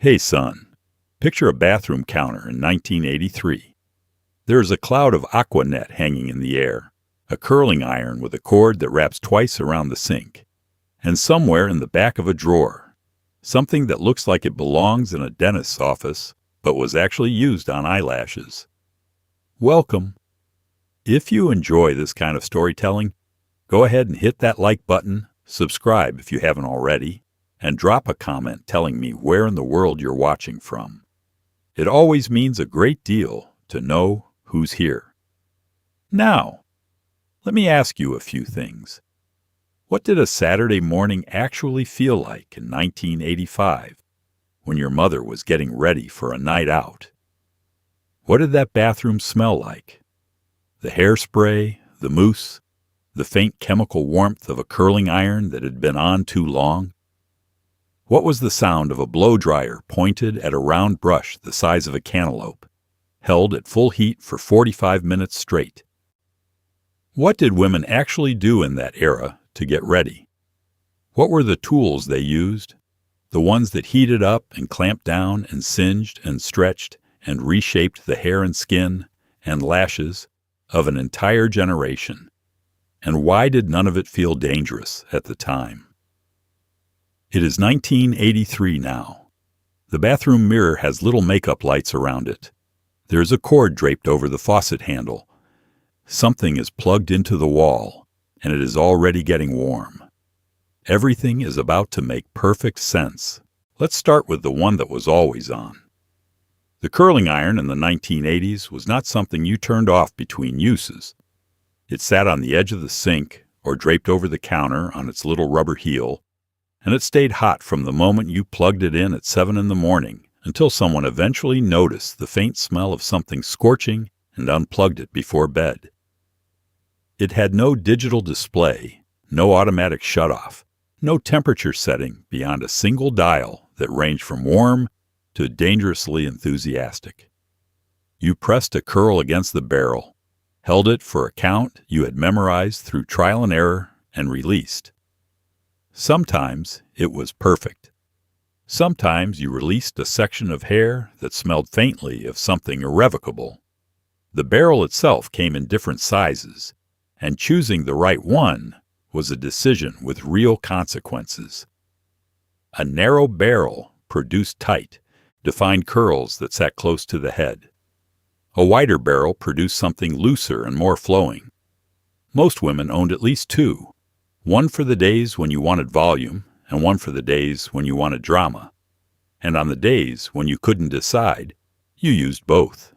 Hey son, picture a bathroom counter in 1983. There is a cloud of aqua net hanging in the air, a curling iron with a cord that wraps twice around the sink, and somewhere in the back of a drawer, something that looks like it belongs in a dentist's office, but was actually used on eyelashes. Welcome. If you enjoy this kind of storytelling, go ahead and hit that like button, subscribe if you haven't already, and drop a comment telling me where in the world you're watching from. It always means a great deal to know who's here. Now, let me ask you a few things. What did a Saturday morning actually feel like in 1985 when your mother was getting ready for a night out? What did that bathroom smell like? The hairspray, the mousse, the faint chemical warmth of a curling iron that had been on too long? What was the sound of a blow dryer pointed at a round brush the size of a cantaloupe, held at full heat for 45 minutes straight? What did women actually do in that era to get ready? What were the tools they used? The ones that heated up and clamped down and singed and stretched and reshaped the hair and skin and lashes of an entire generation. And why did none of it feel dangerous at the time? It is 1983 now. The bathroom mirror has little makeup lights around it. There is a cord draped over the faucet handle. Something is plugged into the wall, and it is already getting warm. Everything is about to make perfect sense. Let's start with the one that was always on. The curling iron in the 1980s was not something you turned off between uses. It sat on the edge of the sink or draped over the counter on its little rubber heel, and it stayed hot from the moment you plugged it in at 7 in the morning until someone eventually noticed the faint smell of something scorching and unplugged it before bed. It had no digital display, no automatic shutoff, no temperature setting beyond a single dial that ranged from warm to dangerously enthusiastic. You pressed a curl against the barrel, held it for a count you had memorized through trial and error, and released. Sometimes it was perfect. Sometimes you released a section of hair that smelled faintly of something irrevocable. The barrel itself came in different sizes, and choosing the right one was a decision with real consequences. A narrow barrel produced tight, defined curls that sat close to the head. A wider barrel produced something looser and more flowing. Most women owned at least two. One for the days when you wanted volume, and one for the days when you wanted drama. And on the days when you couldn't decide, you used both.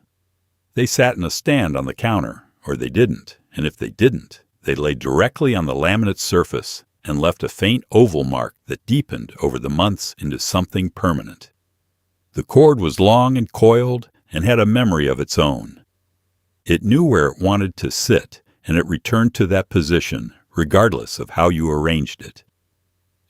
They sat in a stand on the counter, or they didn't, and if they didn't, they lay directly on the laminate surface and left a faint oval mark that deepened over the months into something permanent. The cord was long and coiled and had a memory of its own. It knew where it wanted to sit, and it returned to that position regardless of how you arranged it.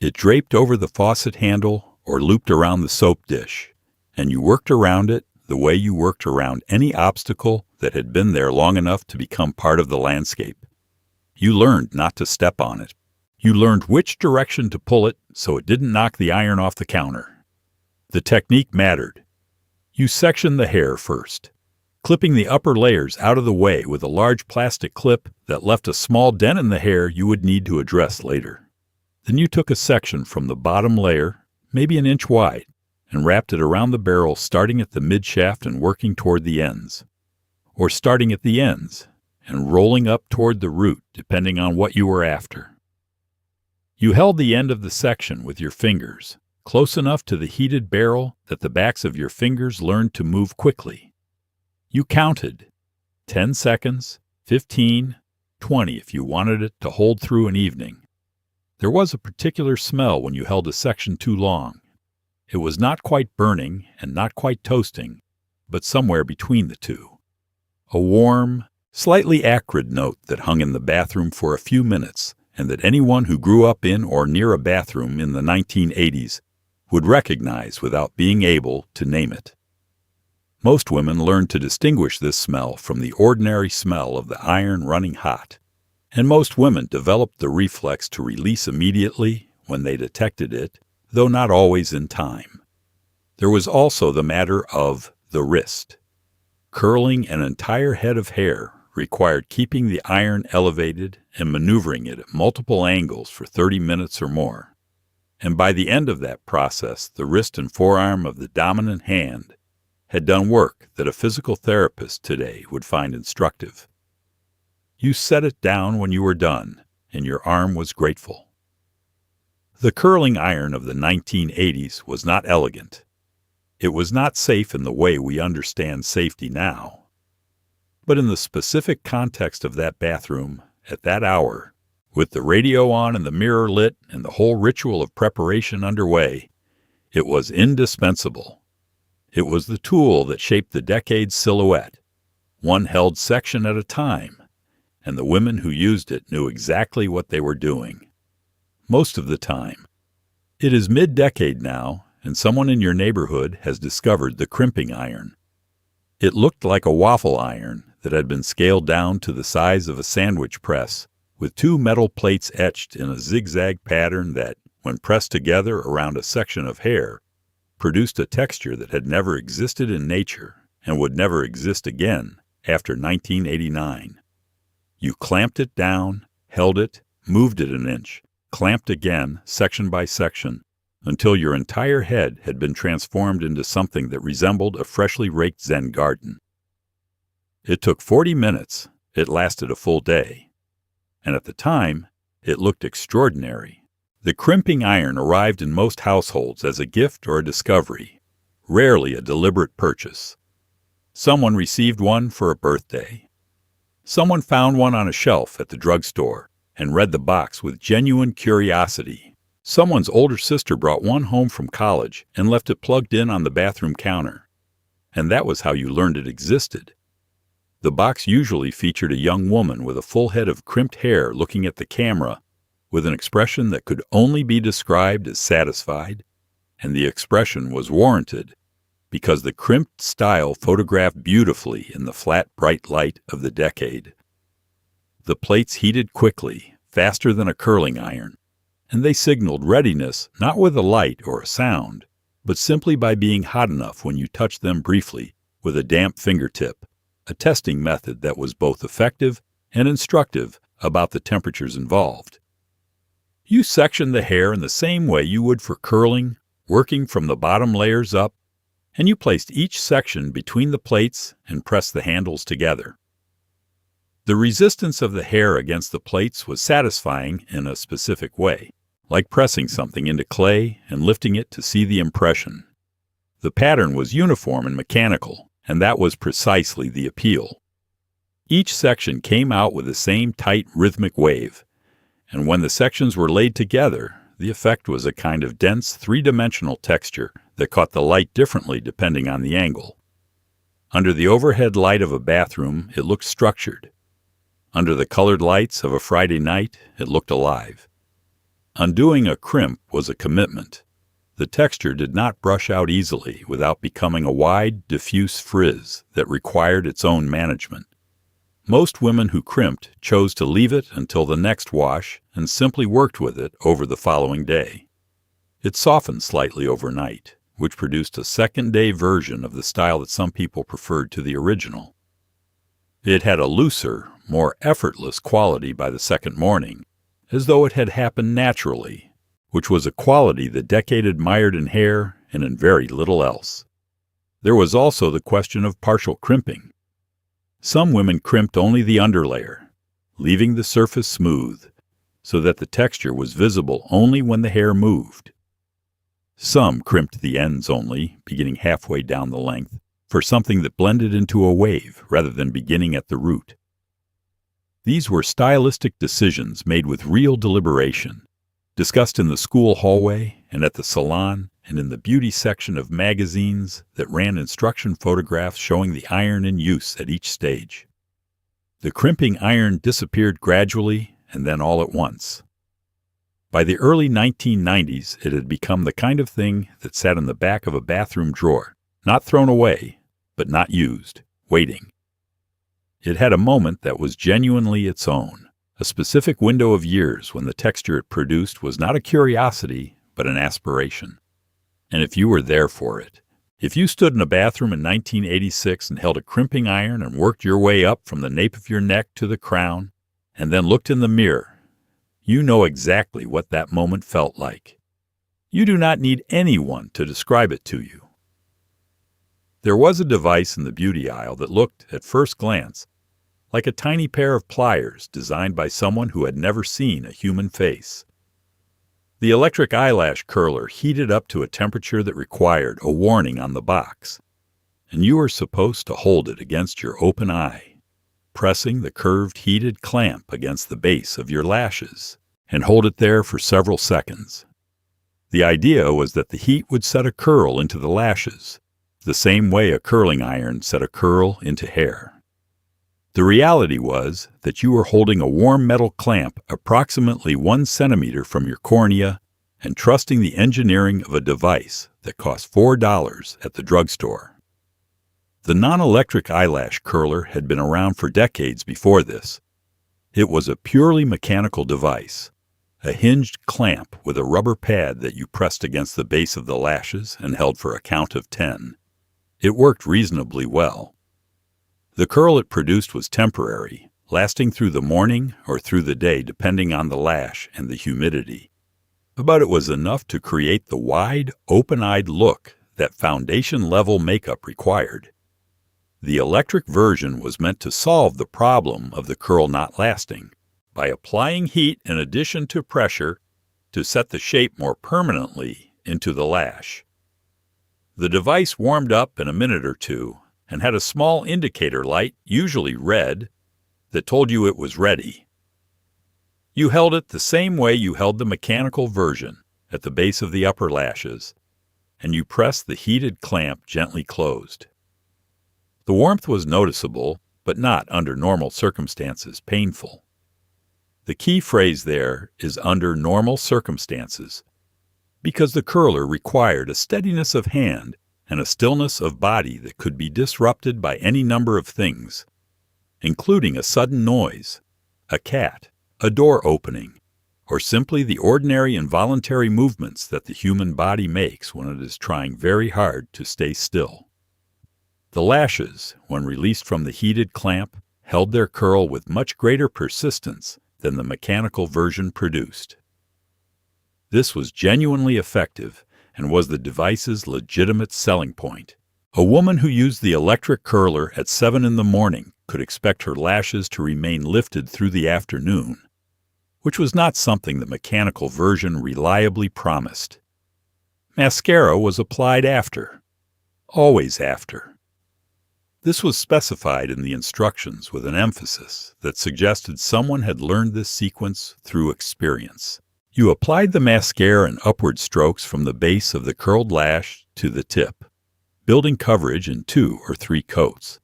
It draped over the faucet handle or looped around the soap dish, and you worked around it the way you worked around any obstacle that had been there long enough to become part of the landscape. You learned not to step on it. You learned which direction to pull it so it didn't knock the iron off the counter. The technique mattered. You sectioned the hair first, clipping the upper layers out of the way with a large plastic clip that left a small dent in the hair you would need to address later. Then you took a section from the bottom layer, maybe an inch wide, and wrapped it around the barrel starting at the midshaft and working toward the ends. Or starting at the ends and rolling up toward the root depending on what you were after. You held the end of the section with your fingers, close enough to the heated barrel that the backs of your fingers learned to move quickly. You counted 10 seconds, 15, 20 if you wanted it to hold through an evening. There was a particular smell when you held a section too long. It was not quite burning and not quite toasting, but somewhere between the two. A warm, slightly acrid note that hung in the bathroom for a few minutes, and that anyone who grew up in or near a bathroom in the 1980s would recognize without being able to name it. Most women learned to distinguish this smell from the ordinary smell of the iron running hot, and most women developed the reflex to release immediately when they detected it, though not always in time. There was also the matter of the wrist. Curling an entire head of hair required keeping the iron elevated and maneuvering it at multiple angles for 30 minutes or more. And by the end of that process, the wrist and forearm of the dominant hand had done work that a physical therapist today would find instructive. You set it down when you were done, and your arm was grateful. The curling iron of the 1980s was not elegant. It was not safe in the way we understand safety now. But in the specific context of that bathroom, at that hour, with the radio on and the mirror lit and the whole ritual of preparation underway, it was indispensable. It was the tool that shaped the decade's silhouette, one held section at a time, and the women who used it knew exactly what they were doing. Most of the time. It is mid-decade now, and someone in your neighborhood has discovered the crimping iron. It looked like a waffle iron that had been scaled down to the size of a sandwich press, with two metal plates etched in a zigzag pattern that, when pressed together around a section of hair, produced a texture that had never existed in nature and would never exist again after 1989. You clamped it down, held it, moved it an inch, clamped again, section by section, until your entire head had been transformed into something that resembled a freshly raked Zen garden. It took 40 minutes. It lasted a full day. And at the time, it looked extraordinary. The crimping iron arrived in most households as a gift or a discovery, rarely a deliberate purchase. Someone received one for a birthday. Someone found one on a shelf at the drugstore and read the box with genuine curiosity. Someone's older sister brought one home from college and left it plugged in on the bathroom counter. And that was how you learned it existed. The box usually featured a young woman with a full head of crimped hair looking at the camera with an expression that could only be described as satisfied, and the expression was warranted because the crimped style photographed beautifully in the flat, bright light of the decade. The plates heated quickly, faster than a curling iron, and they signaled readiness not with a light or a sound, but simply by being hot enough when you touched them briefly with a damp fingertip, a testing method that was both effective and instructive about the temperatures involved. You sectioned the hair in the same way you would for curling, working from the bottom layers up, and you placed each section between the plates and pressed the handles together. The resistance of the hair against the plates was satisfying in a specific way, like pressing something into clay and lifting it to see the impression. The pattern was uniform and mechanical, and that was precisely the appeal. Each section came out with the same tight rhythmic wave, and when the sections were laid together, the effect was a kind of dense three-dimensional texture that caught the light differently depending on the angle. Under the overhead light of a bathroom, it looked structured. Under the colored lights of a Friday night, it looked alive. Undoing a crimp was a commitment. The texture did not brush out easily without becoming a wide, diffuse frizz that required its own management. Most women who crimped chose to leave it until the next wash and simply worked with it over the following day. It softened slightly overnight, which produced a second-day version of the style that some people preferred to the original. It had a looser, more effortless quality by the second morning, as though it had happened naturally, which was a quality the decade admired in hair and in very little else. There was also the question of partial crimping. Some women crimped only the underlayer, leaving the surface smooth, so that the texture was visible only when the hair moved. Some crimped the ends only, beginning halfway down the length, for something that blended into a wave rather than beginning at the root. These were stylistic decisions made with real deliberation, discussed in the school hallway and at the salon and in the beauty section of magazines that ran instruction photographs showing the iron in use at each stage. The crimping iron disappeared gradually and then all at once. By the early 1990s, it had become the kind of thing that sat in the back of a bathroom drawer, not thrown away, but not used, waiting. It had a moment that was genuinely its own, a specific window of years when the texture it produced was not a curiosity, but an aspiration. And if you were there for it, If you stood in a bathroom in 1986 and held a crimping iron and worked your way up from the nape of your neck to the crown, and then looked in the mirror, you know exactly what that moment felt like. You do not need anyone to describe it to you. There was a device in the beauty aisle that looked, at first glance, like a tiny pair of pliers designed by someone who had never seen a human face. The electric eyelash curler heated up to a temperature that required a warning on the box, and you were supposed to hold it against your open eye, pressing the curved heated clamp against the base of your lashes, and hold it there for several seconds. The idea was that the heat would set a curl into the lashes, the same way a curling iron set a curl into hair. The reality was that you were holding a warm metal clamp approximately 1 centimeter from your cornea and trusting the engineering of a device that cost $4 at the drugstore. The non-electric eyelash curler had been around for decades before this. It was a purely mechanical device, a hinged clamp with a rubber pad that you pressed against the base of the lashes and held for a count of 10. It worked reasonably well. The curl it produced was temporary, lasting through the morning or through the day depending on the lash and the humidity. But it was enough to create the wide, open-eyed look that foundation-level makeup required. The electric version was meant to solve the problem of the curl not lasting by applying heat in addition to pressure to set the shape more permanently into the lash. The device warmed up in a minute or two and had a small indicator light, usually red, that told you it was ready. You held it the same way you held the mechanical version, at the base of the upper lashes, and you pressed the heated clamp gently closed. The warmth was noticeable, but not under normal circumstances painful. The key phrase there is under normal circumstances, because the curler required a steadiness of hand and a stillness of body that could be disrupted by any number of things, including a sudden noise, a cat, a door opening, or simply the ordinary involuntary movements that the human body makes when it is trying very hard to stay still. The lashes, when released from the heated clamp, held their curl with much greater persistence than the mechanical version produced. This was genuinely effective and was the device's legitimate selling point. A woman who used the electric curler at 7 in the morning could expect her lashes to remain lifted through the afternoon, which was not something the mechanical version reliably promised. Mascara was applied after, always after. This was specified in the instructions with an emphasis that suggested someone had learned this sequence through experience. You applied the mascara in upward strokes from the base of the curled lash to the tip, building coverage in 2 or 3 coats,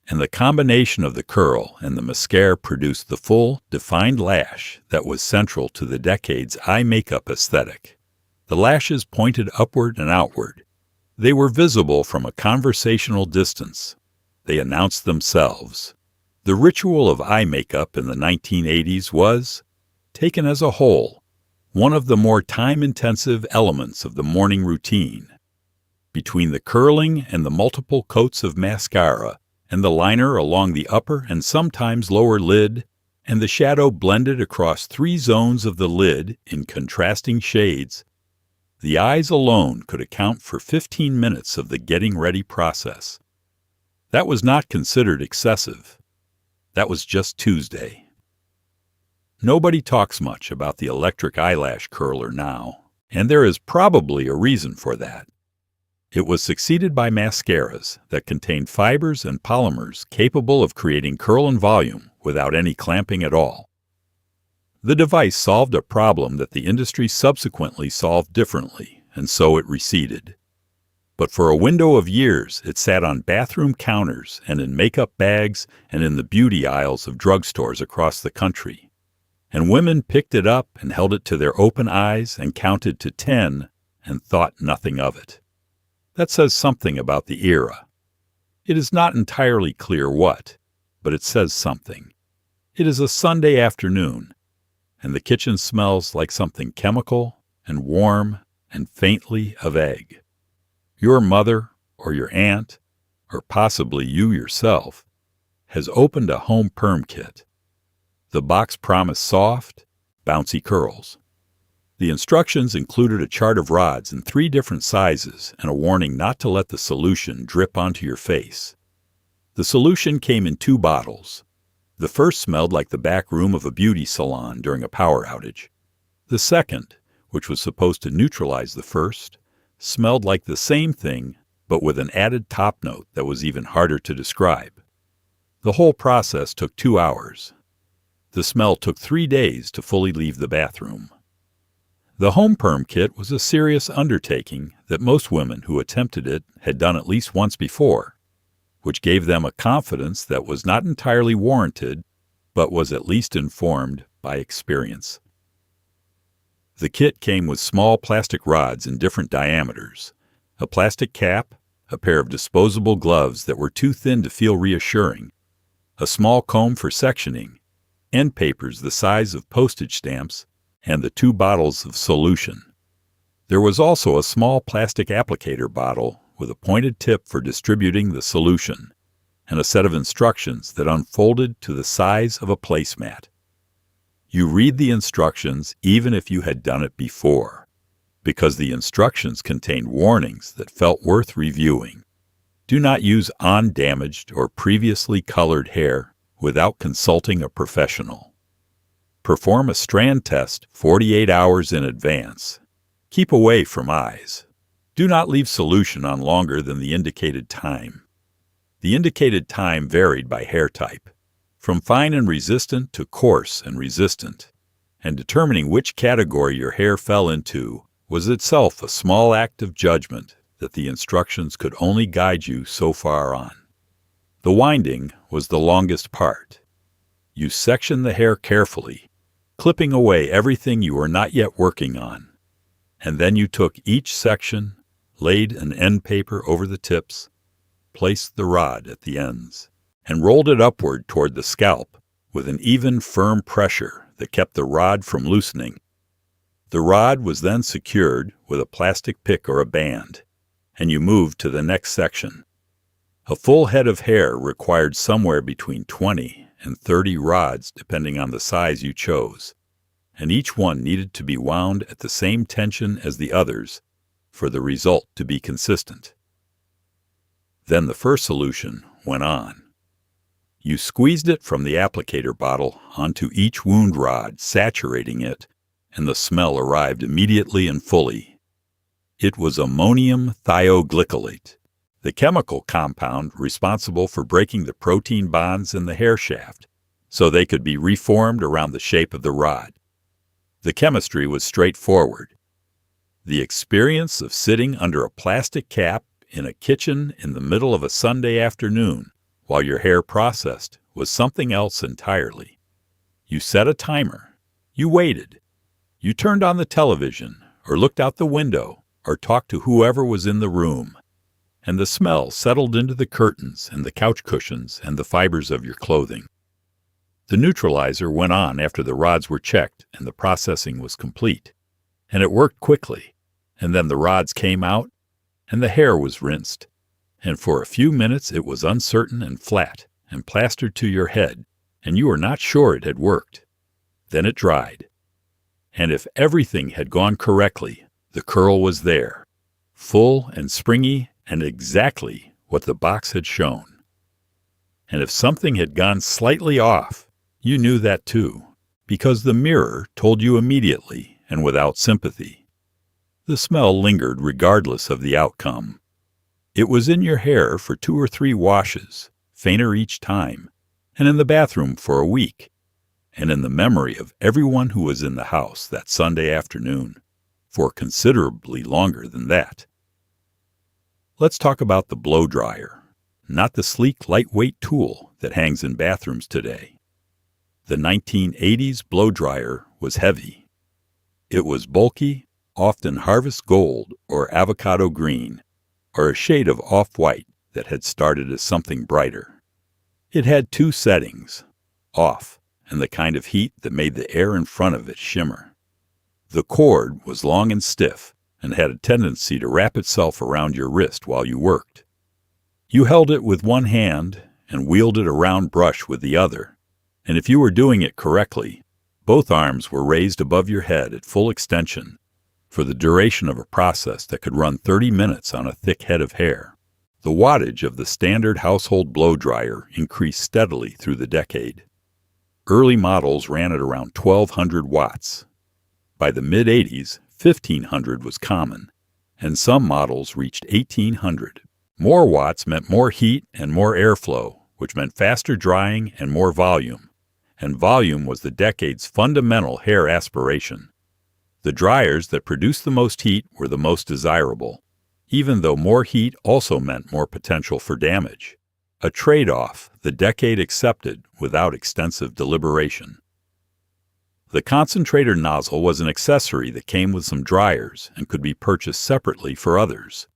and the combination of the curl and the mascara produced the full, defined lash that was central to the decade's eye makeup aesthetic. The lashes pointed upward and outward. They were visible from a conversational distance. They announced themselves. The ritual of eye makeup in the 1980s was, taken as a whole, one of the more time-intensive elements of the morning routine. Between the curling and the multiple coats of mascara, and the liner along the upper and sometimes lower lid, and the shadow blended across 3 zones of the lid in contrasting shades, the eyes alone could account for 15 minutes of the getting ready process. That was not considered excessive. That was just Tuesday. Nobody talks much about the electric eyelash curler now, and there is probably a reason for that. It was succeeded by mascaras that contained fibers and polymers capable of creating curl and volume without any clamping at all. The device solved a problem that the industry subsequently solved differently, and so it receded. But for a window of years, it sat on bathroom counters and in makeup bags and in the beauty aisles of drugstores across the country. And women picked it up and held it to their open eyes and counted to 10 and thought nothing of it. That says something about the era. It is not entirely clear what, but it says something. It is a Sunday afternoon, and the kitchen smells like something chemical and warm and faintly of egg. Your mother or your aunt, or possibly you yourself, has opened a home perm kit. The box promised soft, bouncy curls. The instructions included a chart of rods in 3 different sizes and a warning not to let the solution drip onto your face. The solution came in 2 bottles. The first smelled like the back room of a beauty salon during a power outage. The second, which was supposed to neutralize the first, smelled like the same thing, but with an added top note that was even harder to describe. The whole process took 2 hours. The smell took 3 days to fully leave the bathroom. The home perm kit was a serious undertaking that most women who attempted it had done at least once before, which gave them a confidence that was not entirely warranted, but was at least informed by experience. The kit came with small plastic rods in different diameters, a plastic cap, a pair of disposable gloves that were too thin to feel reassuring, a small comb for sectioning, end papers the size of postage stamps, and the 2 bottles of solution. There was also a small plastic applicator bottle with a pointed tip for distributing the solution, and a set of instructions that unfolded to the size of a placemat. You read the instructions even if you had done it before, because the instructions contained warnings that felt worth reviewing. Do not use undamaged or previously colored hair without consulting a professional. Perform a strand test 48 hours in advance. Keep away from eyes. Do not leave solution on longer than the indicated time. The indicated time varied by hair type, from fine and resistant to coarse and resistant, and determining which category your hair fell into was itself a small act of judgment that the instructions could only guide you so far on. The winding was the longest part. You section the hair carefully, clipping away everything you were not yet working on, and then you took each section, laid an end paper over the tips, placed the rod at the ends, and rolled it upward toward the scalp with an even, firm pressure that kept the rod from loosening. The rod was then secured with a plastic pick or a band, and you moved to the next section. A full head of hair required somewhere between 20 and 30 rods depending on the size you chose, and each one needed to be wound at the same tension as the others for the result to be consistent. Then the first solution went on. You squeezed it from the applicator bottle onto each wound rod, saturating it, and the smell arrived immediately and fully. It was ammonium thioglycolate, the chemical compound responsible for breaking the protein bonds in the hair shaft, so they could be reformed around the shape of the rod. The chemistry was straightforward. The experience of sitting under a plastic cap in a kitchen in the middle of a Sunday afternoon while your hair processed was something else entirely. You set a timer. You waited. You turned on the television, or looked out the window, or talked to whoever was in the room, and the smell settled into the curtains and the couch cushions and the fibers of your clothing. The neutralizer went on after the rods were checked and the processing was complete, and it worked quickly, and then the rods came out, and the hair was rinsed, and for a few minutes it was uncertain and flat and plastered to your head, and you were not sure it had worked. Then it dried, and if everything had gone correctly, the curl was there, full and springy and exactly what the box had shown. And if something had gone slightly off, you knew that too, because the mirror told you immediately and without sympathy. The smell lingered regardless of the outcome. It was in your hair for 2 or 3 washes, fainter each time, and in the bathroom for a week, and in the memory of everyone who was in the house that Sunday afternoon, for considerably longer than that. Let's talk about the blow dryer, not the sleek, lightweight tool that hangs in bathrooms today. The 1980s blow dryer was heavy. It was bulky, often harvest gold or avocado green, or a shade of off-white that had started as something brighter. It had 2 settings, off, and the kind of heat that made the air in front of it shimmer. The cord was long and stiff, and had a tendency to wrap itself around your wrist while you worked. You held it with one hand and wielded a round brush with the other, and if you were doing it correctly, both arms were raised above your head at full extension for the duration of a process that could run 30 minutes on a thick head of hair. The wattage of the standard household blow dryer increased steadily through the decade. Early models ran at around 1,200 watts. By the mid-'80s, 1,500 was common, and some models reached 1,800. More watts meant more heat and more airflow, which meant faster drying and more volume. And volume was the decade's fundamental hair aspiration. The dryers that produced the most heat were the most desirable, even though more heat also meant more potential for damage. A trade-off the decade accepted without extensive deliberation. The concentrator nozzle was an accessory that came with some dryers and could be purchased separately for others.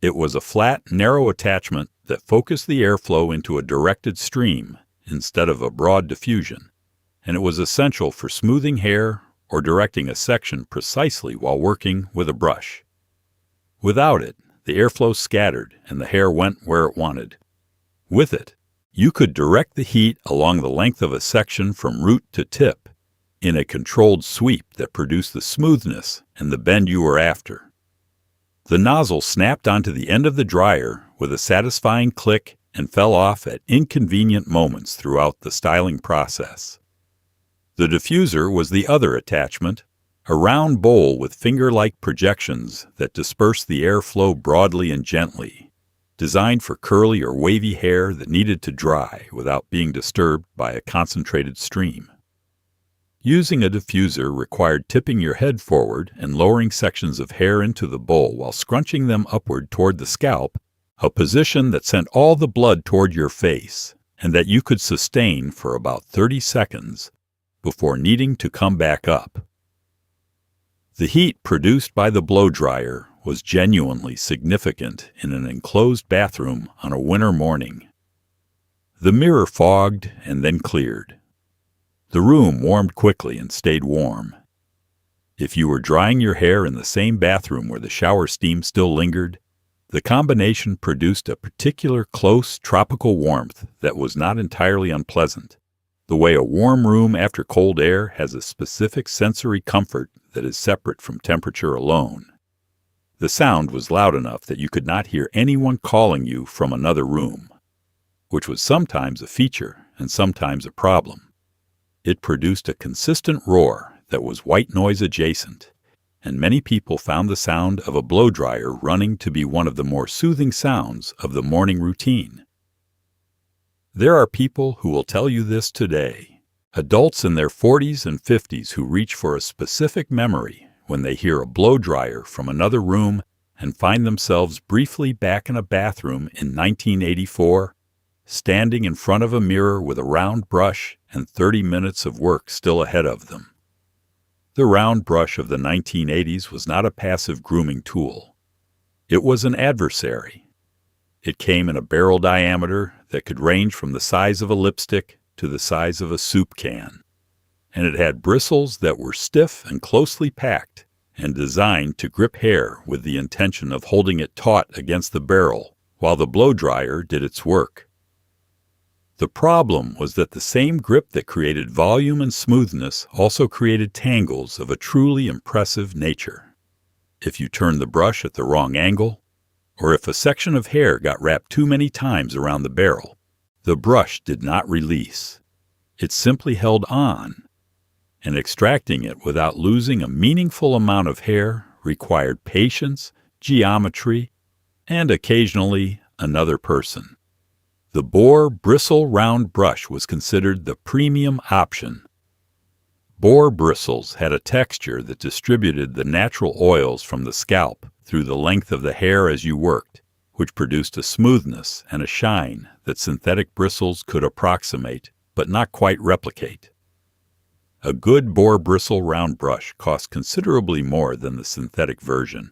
It was a flat, narrow attachment that focused the airflow into a directed stream instead of a broad diffusion, and it was essential for smoothing hair or directing a section precisely while working with a brush. Without it, the airflow scattered and the hair went where it wanted. With it, you could direct the heat along the length of a section from root to tip in a controlled sweep that produced the smoothness and the bend you were after. The nozzle snapped onto the end of the dryer with a satisfying click and fell off at inconvenient moments throughout the styling process. The diffuser was the other attachment, a round bowl with finger-like projections that dispersed the airflow broadly and gently, designed for curly or wavy hair that needed to dry without being disturbed by a concentrated stream. Using a diffuser required tipping your head forward and lowering sections of hair into the bowl while scrunching them upward toward the scalp, a position that sent all the blood toward your face and that you could sustain for about 30 seconds before needing to come back up. The heat produced by the blow dryer was genuinely significant in an enclosed bathroom on a winter morning. The mirror fogged and then cleared. The room warmed quickly and stayed warm. If you were drying your hair in the same bathroom where the shower steam still lingered, the combination produced a particular close tropical warmth that was not entirely unpleasant, the way a warm room after cold air has a specific sensory comfort that is separate from temperature alone. The sound was loud enough that you could not hear anyone calling you from another room, which was sometimes a feature and sometimes a problem. It produced a consistent roar that was white noise adjacent, and many people found the sound of a blow dryer running to be one of the more soothing sounds of the morning routine. There are people who will tell you this today, adults in their 40s and 50s who reach for a specific memory when they hear a blow dryer from another room and find themselves briefly back in a bathroom in 1984, standing in front of a mirror with a round brush and 30 minutes of work still ahead of them. The round brush of the 1980s was not a passive grooming tool. It was an adversary. It came in a barrel diameter that could range from the size of a lipstick to the size of a soup can, and it had bristles that were stiff and closely packed and designed to grip hair with the intention of holding it taut against the barrel while the blow dryer did its work. The problem was that the same grip that created volume and smoothness also created tangles of a truly impressive nature. If you turned the brush at the wrong angle, or if a section of hair got wrapped too many times around the barrel, the brush did not release. It simply held on, and extracting it without losing a meaningful amount of hair required patience, geometry, and occasionally another person. The boar bristle round brush was considered the premium option. Boar bristles had a texture that distributed the natural oils from the scalp through the length of the hair as you worked, which produced a smoothness and a shine that synthetic bristles could approximate but not quite replicate. A good boar bristle round brush cost considerably more than the synthetic version,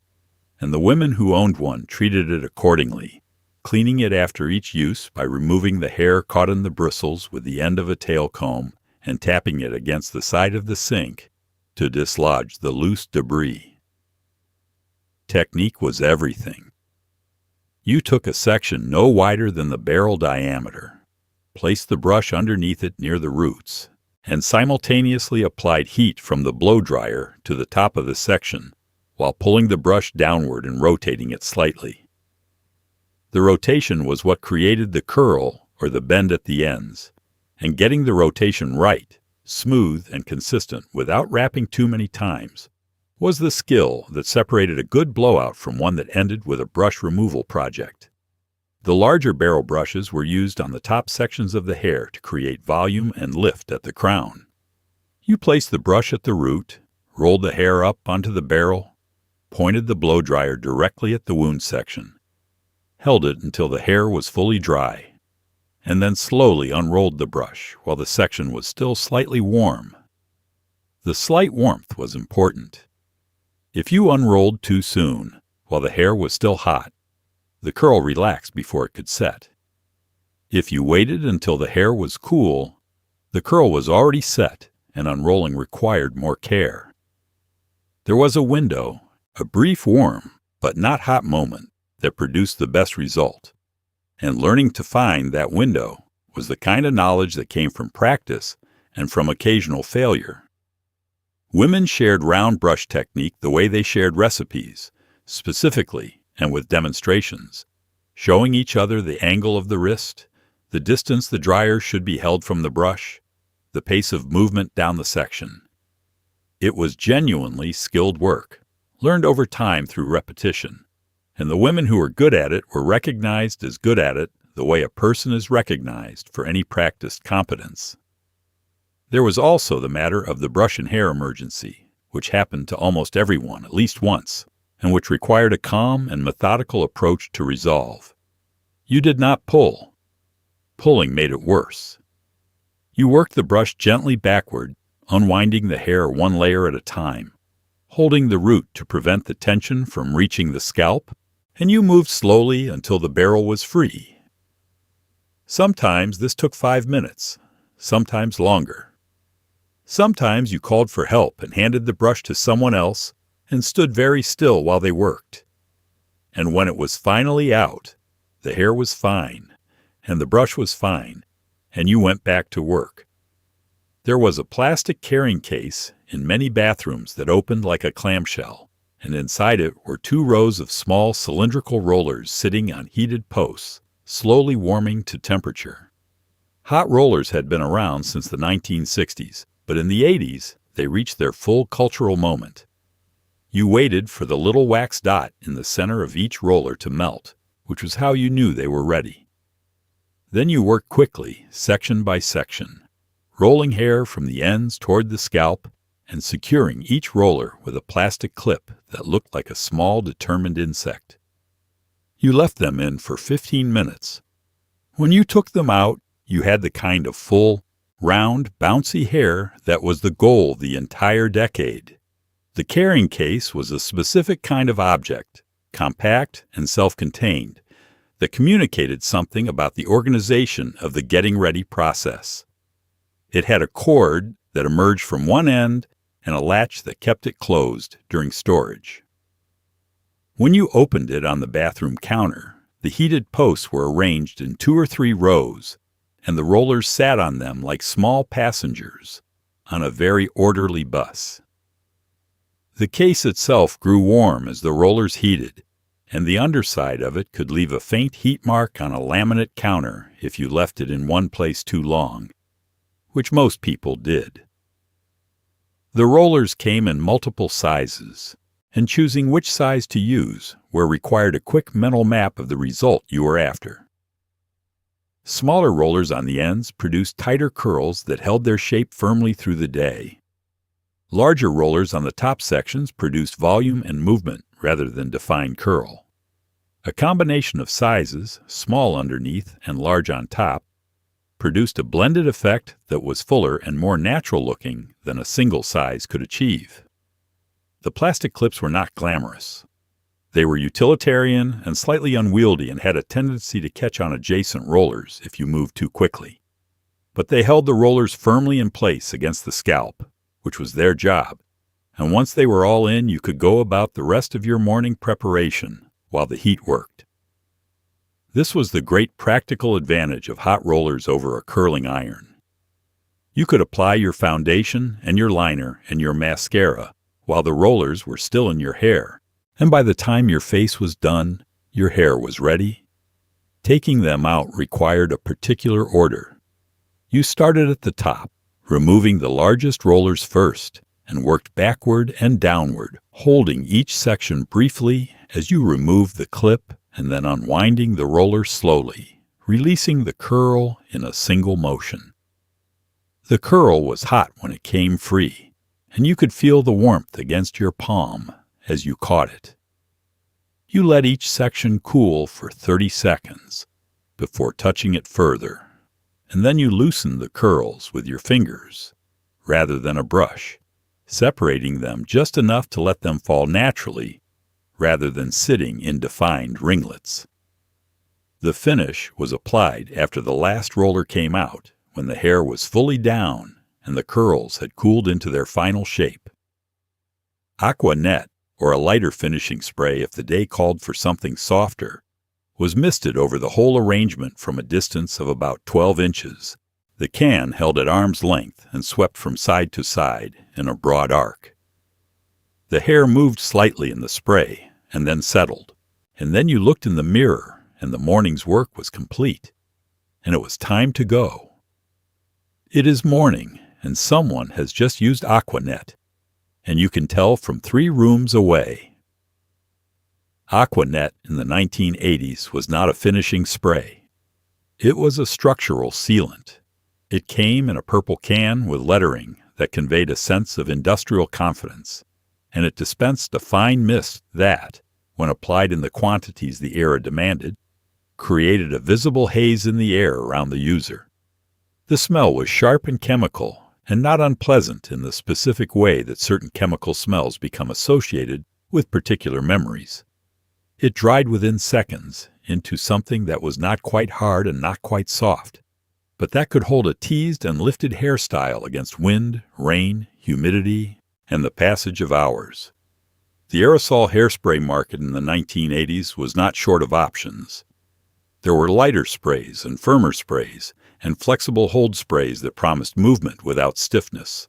and the women who owned one treated it accordingly, cleaning it after each use by removing the hair caught in the bristles with the end of a tail comb and tapping it against the side of the sink to dislodge the loose debris. Technique was everything. You took a section no wider than the barrel diameter, placed the brush underneath it near the roots, and simultaneously applied heat from the blow dryer to the top of the section while pulling the brush downward and rotating it slightly. The rotation was what created the curl or the bend at the ends, and getting the rotation right, smooth and consistent without wrapping too many times, was the skill that separated a good blowout from one that ended with a brush removal project. The larger barrel brushes were used on the top sections of the hair to create volume and lift at the crown. You placed the brush at the root, rolled the hair up onto the barrel, pointed the blow dryer directly at the wound section, held it until the hair was fully dry, and then slowly unrolled the brush while the section was still slightly warm. The slight warmth was important. If you unrolled too soon, while the hair was still hot, the curl relaxed before it could set. If you waited until the hair was cool, the curl was already set and unrolling required more care. There was a window, a brief warm but not hot moment that produced the best result, and learning to find that window was the kind of knowledge that came from practice and from occasional failure. Women shared round brush technique the way they shared recipes, specifically and with demonstrations, showing each other the angle of the wrist, the distance the dryer should be held from the brush, the pace of movement down the section. It was genuinely skilled work, learned over time through repetition, and the women who were good at it were recognized as good at it the way a person is recognized for any practiced competence. There was also the matter of the brush and hair emergency, which happened to almost everyone at least once, and which required a calm and methodical approach to resolve. You did not pull. Pulling made it worse. You worked the brush gently backward, unwinding the hair one layer at a time, holding the root to prevent the tension from reaching the scalp, and you moved slowly until the barrel was free. Sometimes this took 5 minutes, sometimes longer. Sometimes you called for help and handed the brush to someone else and stood very still while they worked. And when it was finally out, the hair was fine, and the brush was fine, and you went back to work. There was a plastic carrying case in many bathrooms that opened like a clamshell, and inside it were 2 rows of small cylindrical rollers sitting on heated posts, slowly warming to temperature. Hot rollers had been around since the 1960s, but in the 80s, they reached their full cultural moment. You waited for the little wax dot in the center of each roller to melt, which was how you knew they were ready. Then you worked quickly, section by section, rolling hair from the ends toward the scalp and securing each roller with a plastic clip that looked like a small, determined insect. You left them in for 15 minutes. When you took them out, you had the kind of full, round, bouncy hair that was the goal the entire decade. The carrying case was a specific kind of object, compact and self-contained, that communicated something about the organization of the getting ready process. It had a cord that emerged from one end and a latch that kept it closed during storage. When you opened it on the bathroom counter, the heated posts were arranged in 2 or 3 rows, and the rollers sat on them like small passengers on a very orderly bus. The case itself grew warm as the rollers heated, and the underside of it could leave a faint heat mark on a laminate counter if you left it in one place too long, which most people did. The rollers came in multiple sizes, and choosing which size to use were required a quick mental map of the result you were after. Smaller rollers on the ends produced tighter curls that held their shape firmly through the day. Larger rollers on the top sections produced volume and movement rather than defined curl. A combination of sizes, small underneath and large on top, produced a blended effect that was fuller and more natural looking than a single size could achieve. The plastic clips were not glamorous. They were utilitarian and slightly unwieldy and had a tendency to catch on adjacent rollers if you moved too quickly. But they held the rollers firmly in place against the scalp, which was their job, and once they were all in, you could go about the rest of your morning preparation while the heat worked. This was the great practical advantage of hot rollers over a curling iron. You could apply your foundation and your liner and your mascara while the rollers were still in your hair, and by the time your face was done, your hair was ready. Taking them out required a particular order. You started at the top, removing the largest rollers first, and worked backward and downward, holding each section briefly as you removed the clip and then unwinding the roller slowly, releasing the curl in a single motion. The curl was hot when it came free, and you could feel the warmth against your palm as you caught it. You let each section cool for 30 seconds before touching it further, and then you loosened the curls with your fingers rather than a brush, separating them just enough to let them fall naturally rather than sitting in defined ringlets. The finish was applied after the last roller came out, when the hair was fully down and the curls had cooled into their final shape. Aqua Net, or a lighter finishing spray if the day called for something softer, was misted over the whole arrangement from a distance of about 12 inches. The can held at arm's length and swept from side to side in a broad arc. The hair moved slightly in the spray and then settled, and then you looked in the mirror and the morning's work was complete, and it was time to go. It is morning, and someone has just used Aqua Net, and you can tell from 3 rooms away. Aqua Net in the 1980s was not a finishing spray. It was a structural sealant. It came in a purple can with lettering that conveyed a sense of industrial confidence, and it dispensed a fine mist that, when applied in the quantities the era demanded, created a visible haze in the air around the user. The smell was sharp and chemical, and not unpleasant in the specific way that certain chemical smells become associated with particular memories. It dried within seconds into something that was not quite hard and not quite soft, but that could hold a teased and lifted hairstyle against wind, rain, humidity, and the passage of hours. The aerosol hairspray market in the 1980s was not short of options. There were lighter sprays and firmer sprays, and flexible hold sprays that promised movement without stiffness.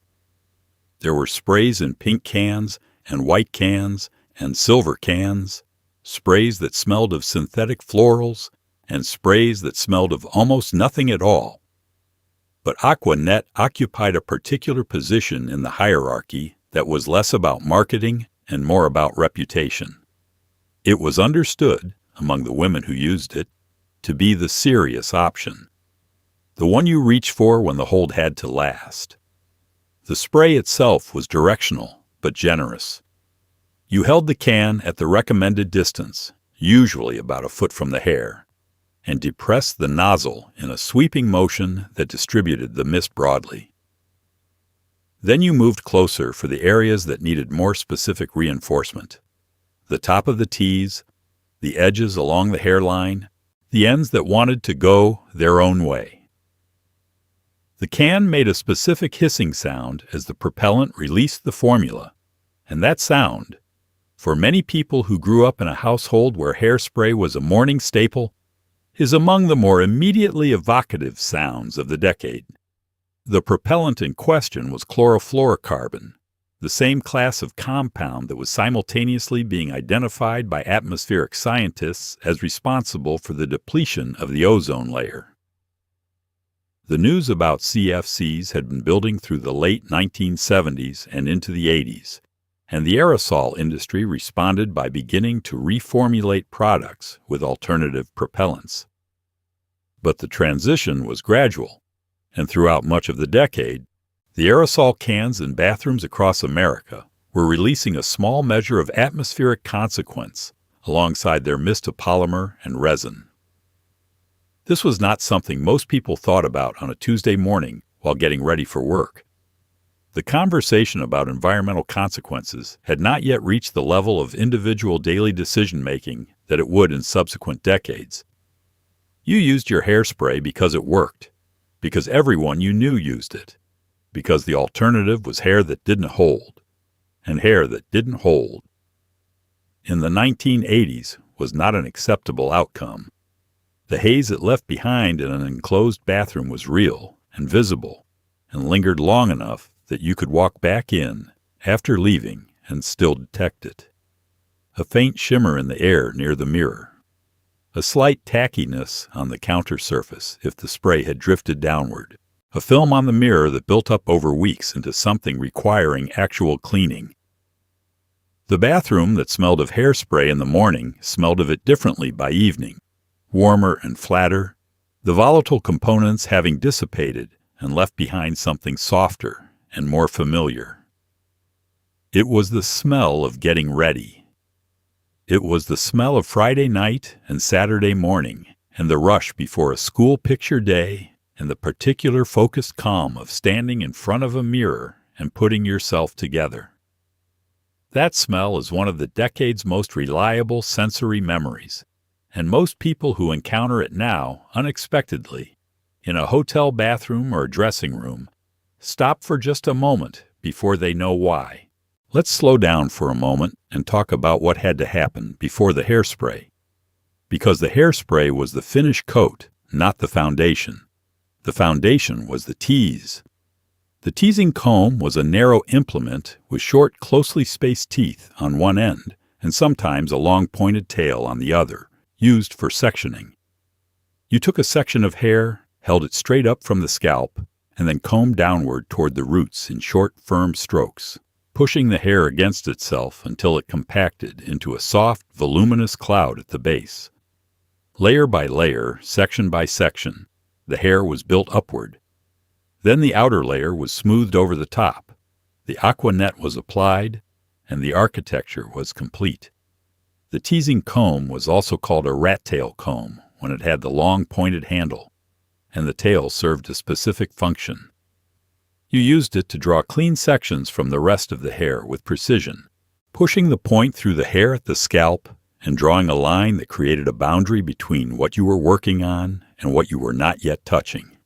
There were sprays in pink cans and white cans and silver cans, sprays that smelled of synthetic florals, and sprays that smelled of almost nothing at all. But Aqua Net occupied a particular position in the hierarchy that was less about marketing and more about reputation. It was understood, among the women who used it, to be the serious option, the one you reach for when the hold had to last. The spray itself was directional, but generous. You held the can at the recommended distance, usually about a foot from the hair, and depressed the nozzle in a sweeping motion that distributed the mist broadly. Then you moved closer for the areas that needed more specific reinforcement. The top of the tees, the edges along the hairline, the ends that wanted to go their own way. The can made a specific hissing sound as the propellant released the formula, and that sound, for many people who grew up in a household where hairspray was a morning staple, is among the more immediately evocative sounds of the decade. The propellant in question was chlorofluorocarbon, the same class of compound that was simultaneously being identified by atmospheric scientists as responsible for the depletion of the ozone layer. The news about CFCs had been building through the late 1970s and into the 80s, and the aerosol industry responded by beginning to reformulate products with alternative propellants. But the transition was gradual, and throughout much of the decade, the aerosol cans in bathrooms across America were releasing a small measure of atmospheric consequence alongside their mist of polymer and resin. This was not something most people thought about on a Tuesday morning while getting ready for work. The conversation about environmental consequences had not yet reached the level of individual daily decision-making that it would in subsequent decades. You used your hairspray because it worked, because everyone you knew used it, because the alternative was hair that didn't hold, and hair that didn't hold. In the 1980s was not an acceptable outcome. The haze it left behind in an enclosed bathroom was real and visible and lingered long enough that you could walk back in after leaving and still detect it. A faint shimmer in the air near the mirror. A slight tackiness on the counter surface if the spray had drifted downward. A film on the mirror that built up over weeks into something requiring actual cleaning. The bathroom that smelled of hairspray in the morning smelled of it differently by evening, warmer and flatter, the volatile components having dissipated and left behind something softer and more familiar. It was the smell of getting ready. It was the smell of Friday night and Saturday morning, and the rush before a school picture day, and the particular focused calm of standing in front of a mirror and putting yourself together. That smell is one of the decade's most reliable sensory memories, and most people who encounter it now, unexpectedly, in a hotel bathroom or a dressing room, stop for just a moment before they know why. Let's slow down for a moment and talk about what had to happen before the hairspray. Because the hairspray was the finish coat, not the foundation. The foundation was the tease. The teasing comb was a narrow implement with short, closely spaced teeth on one end and sometimes a long pointed tail on the other, used for sectioning. You took a section of hair, held it straight up from the scalp, and then combed downward toward the roots in short, firm strokes, pushing the hair against itself until it compacted into a soft, voluminous cloud at the base. Layer by layer, section by section, the hair was built upward. Then the outer layer was smoothed over the top, the aqua net was applied, and the architecture was complete. The teasing comb was also called a rat-tail comb when it had the long pointed handle, and the tail served a specific function. You used it to draw clean sections from the rest of the hair with precision, pushing the point through the hair at the scalp and drawing a line that created a boundary between what you were working on and what you were not yet touching.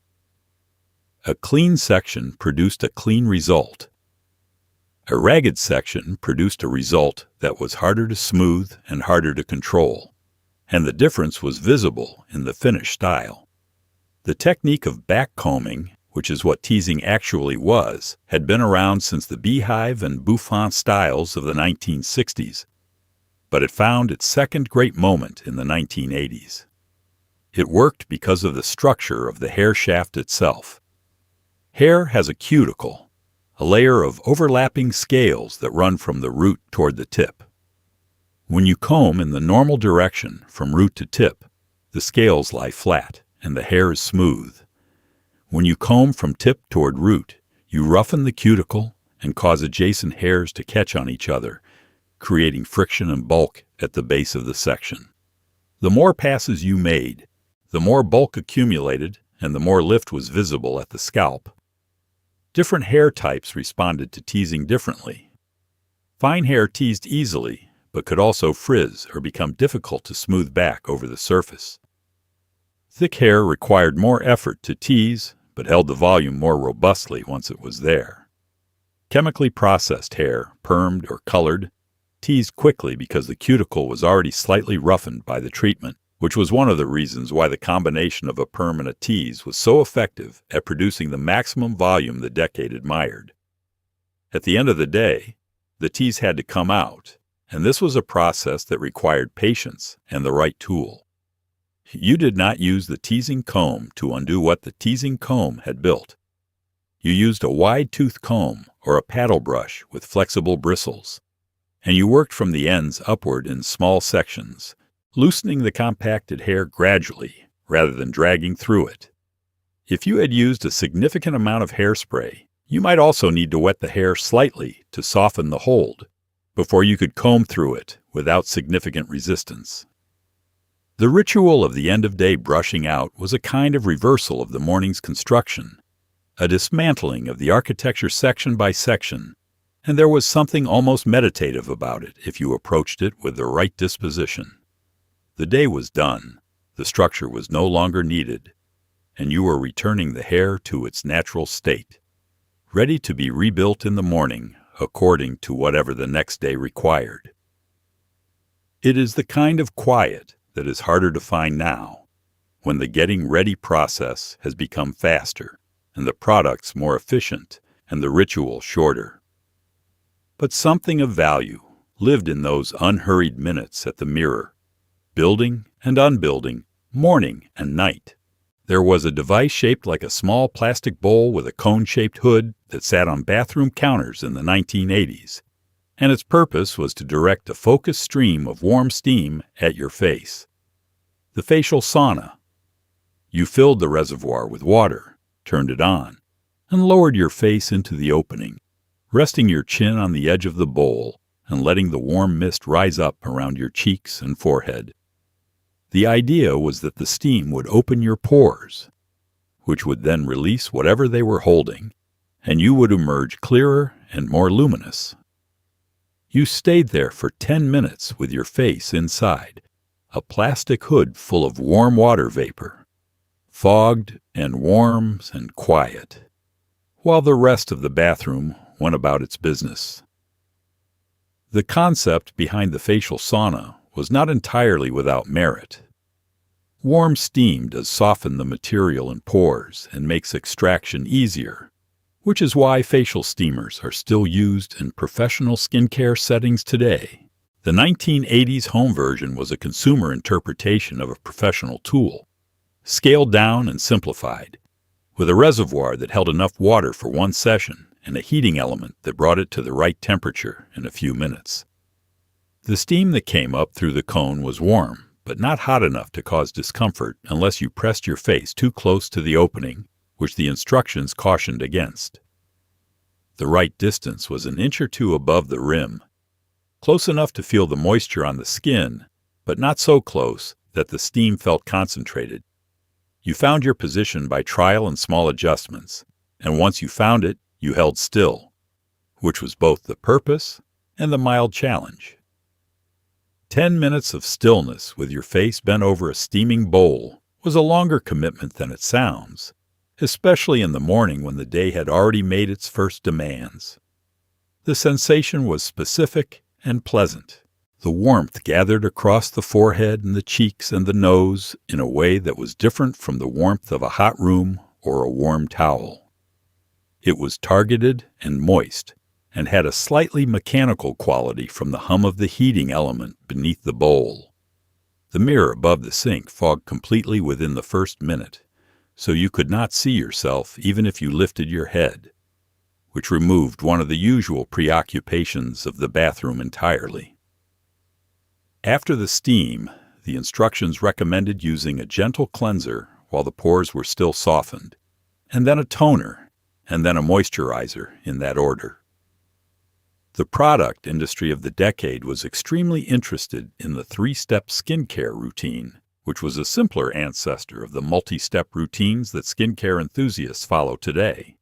A clean section produced a clean result. A ragged section produced a result that was harder to smooth and harder to control, and the difference was visible in the finish style. The technique of backcombing, which is what teasing actually was, had been around since the beehive and bouffant styles of the 1960s, but it found its second great moment in the 1980s. It worked because of the structure of the hair shaft itself. Hair has a cuticle, a layer of overlapping scales that run from the root toward the tip. When you comb in the normal direction from root to tip, the scales lie flat and the hair is smooth. When you comb from tip toward root, you roughen the cuticle and cause adjacent hairs to catch on each other, creating friction and bulk at the base of the section. The more passes you made, the more bulk accumulated and the more lift was visible at the scalp. Different hair types responded to teasing differently. Fine hair teased easily, but could also frizz or become difficult to smooth back over the surface. Thick hair required more effort to tease, but held the volume more robustly once it was there. Chemically processed hair, permed or colored, teased quickly because the cuticle was already slightly roughened by the treatment, which was one of the reasons why the combination of a perm and a tease was so effective at producing the maximum volume the decade admired. At the end of the day, the tease had to come out, and this was a process that required patience and the right tool. You did not use the teasing comb to undo what the teasing comb had built. You used a wide-toothed comb or a paddle brush with flexible bristles, and you worked from the ends upward in small sections, loosening the compacted hair gradually rather than dragging through it. If you had used a significant amount of hairspray, you might also need to wet the hair slightly to soften the hold before you could comb through it without significant resistance. The ritual of the end-of-day brushing out was a kind of reversal of the morning's construction, a dismantling of the architecture section by section, and there was something almost meditative about it if you approached it with the right disposition. The day was done, the structure was no longer needed, and you were returning the hair to its natural state, ready to be rebuilt in the morning according to whatever the next day required. It is the kind of quiet that is harder to find now, when the getting ready process has become faster and the products more efficient and the ritual shorter. But something of value lived in those unhurried minutes at the mirror, building and unbuilding, morning and night. There was a device shaped like a small plastic bowl with a cone-shaped hood that sat on bathroom counters in the 1980s, and its purpose was to direct a focused stream of warm steam at your face. The facial sauna. You filled the reservoir with water, turned it on, and lowered your face into the opening, resting your chin on the edge of the bowl and letting the warm mist rise up around your cheeks and forehead. The idea was that the steam would open your pores, which would then release whatever they were holding, and you would emerge clearer and more luminous. You stayed there for 10 minutes with your face inside, a plastic hood full of warm water vapor, fogged and warm and quiet, while the rest of the bathroom went about its business. The concept behind the facial sauna was not entirely without merit. Warm steam does soften the material in pores and makes extraction easier, which is why facial steamers are still used in professional skincare settings today. The 1980s home version was a consumer interpretation of a professional tool, scaled down and simplified, with a reservoir that held enough water for one session and a heating element that brought it to the right temperature in a few minutes. The steam that came up through the cone was warm, but not hot enough to cause discomfort unless you pressed your face too close to the opening, which the instructions cautioned against. The right distance was an inch or two above the rim, close enough to feel the moisture on the skin, but not so close that the steam felt concentrated. You found your position by trial and small adjustments, and once you found it, you held still, which was both the purpose and the mild challenge. 10 minutes of stillness with your face bent over a steaming bowl was a longer commitment than it sounds, especially in the morning when the day had already made its first demands. The sensation was specific and pleasant. The warmth gathered across the forehead and the cheeks and the nose in a way that was different from the warmth of a hot room or a warm towel. It was targeted and moist, and had a slightly mechanical quality from the hum of the heating element beneath the bowl. The mirror above the sink fogged completely within the first minute, so you could not see yourself even if you lifted your head, which removed one of the usual preoccupations of the bathroom entirely. After the steam, the instructions recommended using a gentle cleanser while the pores were still softened, and then a toner, and then a moisturizer in that order. The product industry of the decade was extremely interested in the three-step skincare routine, which was a simpler ancestor of the multi-step routines that skincare enthusiasts follow today.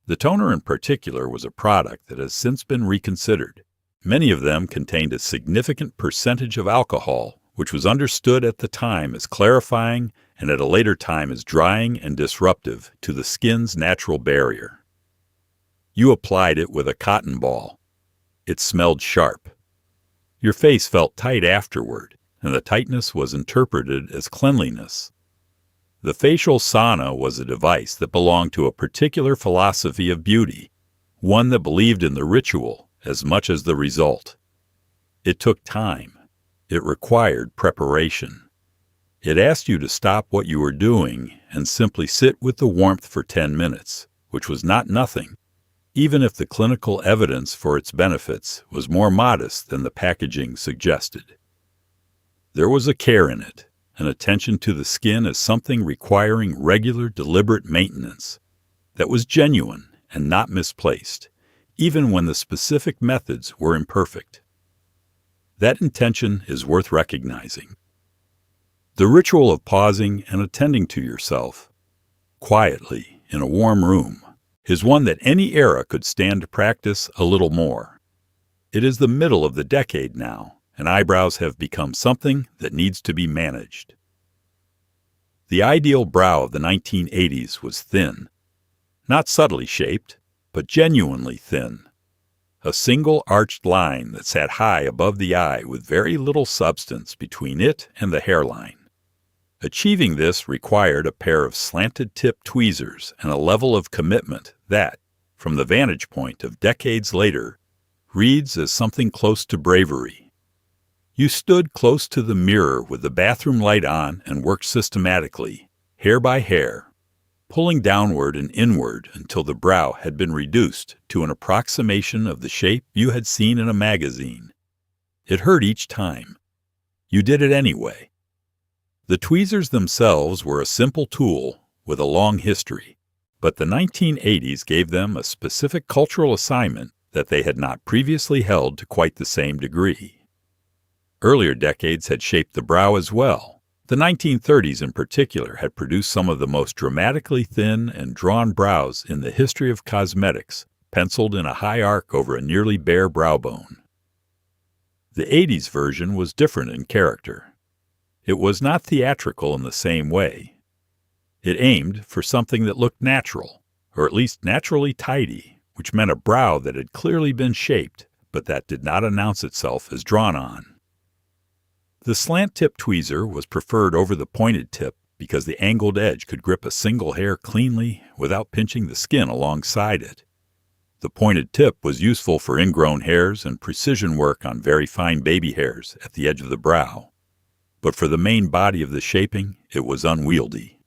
The toner in particular was a product that has since been reconsidered. Many of them contained a significant percentage of alcohol, which was understood at the time as clarifying and at a later time as drying and disruptive to the skin's natural barrier. You applied it with a cotton ball. It smelled sharp. Your face felt tight afterward, and the tightness was interpreted as cleanliness. The facial sauna was a device that belonged to a particular philosophy of beauty, one that believed in the ritual as much as the result. It took time. It required preparation. It asked you to stop what you were doing and simply sit with the warmth for 10 minutes, which was not nothing, even if the clinical evidence for its benefits was more modest than the packaging suggested. There was a care in it, an attention to the skin as something requiring regular, deliberate maintenance that was genuine and not misplaced, even when the specific methods were imperfect. That intention is worth recognizing. The ritual of pausing and attending to yourself, quietly in a warm room, is one that any era could stand to practice a little more. It is the middle of the decade now, and eyebrows have become something that needs to be managed. The ideal brow of the 1980s was thin, not subtly shaped, but genuinely thin. A single arched line that sat high above the eye with very little substance between it and the hairline. Achieving this required a pair of slanted-tip tweezers and a level of commitment that, from the vantage point of decades later, reads as something close to bravery. You stood close to the mirror with the bathroom light on and worked systematically, hair by hair, pulling downward and inward until the brow had been reduced to an approximation of the shape you had seen in a magazine. It hurt each time. You did it anyway. The tweezers themselves were a simple tool with a long history, but the 1980s gave them a specific cultural assignment that they had not previously held to quite the same degree. Earlier decades had shaped the brow as well. The 1930s in particular had produced some of the most dramatically thin and drawn brows in the history of cosmetics, penciled in a high arc over a nearly bare brow bone. The 80s version was different in character. It was not theatrical in the same way. It aimed for something that looked natural, or at least naturally tidy, which meant a brow that had clearly been shaped, but that did not announce itself as drawn on. The slant-tip tweezer was preferred over the pointed tip because the angled edge could grip a single hair cleanly without pinching the skin alongside it. The pointed tip was useful for ingrown hairs and precision work on very fine baby hairs at the edge of the brow. But for the main body of the shaping, it was unwieldy.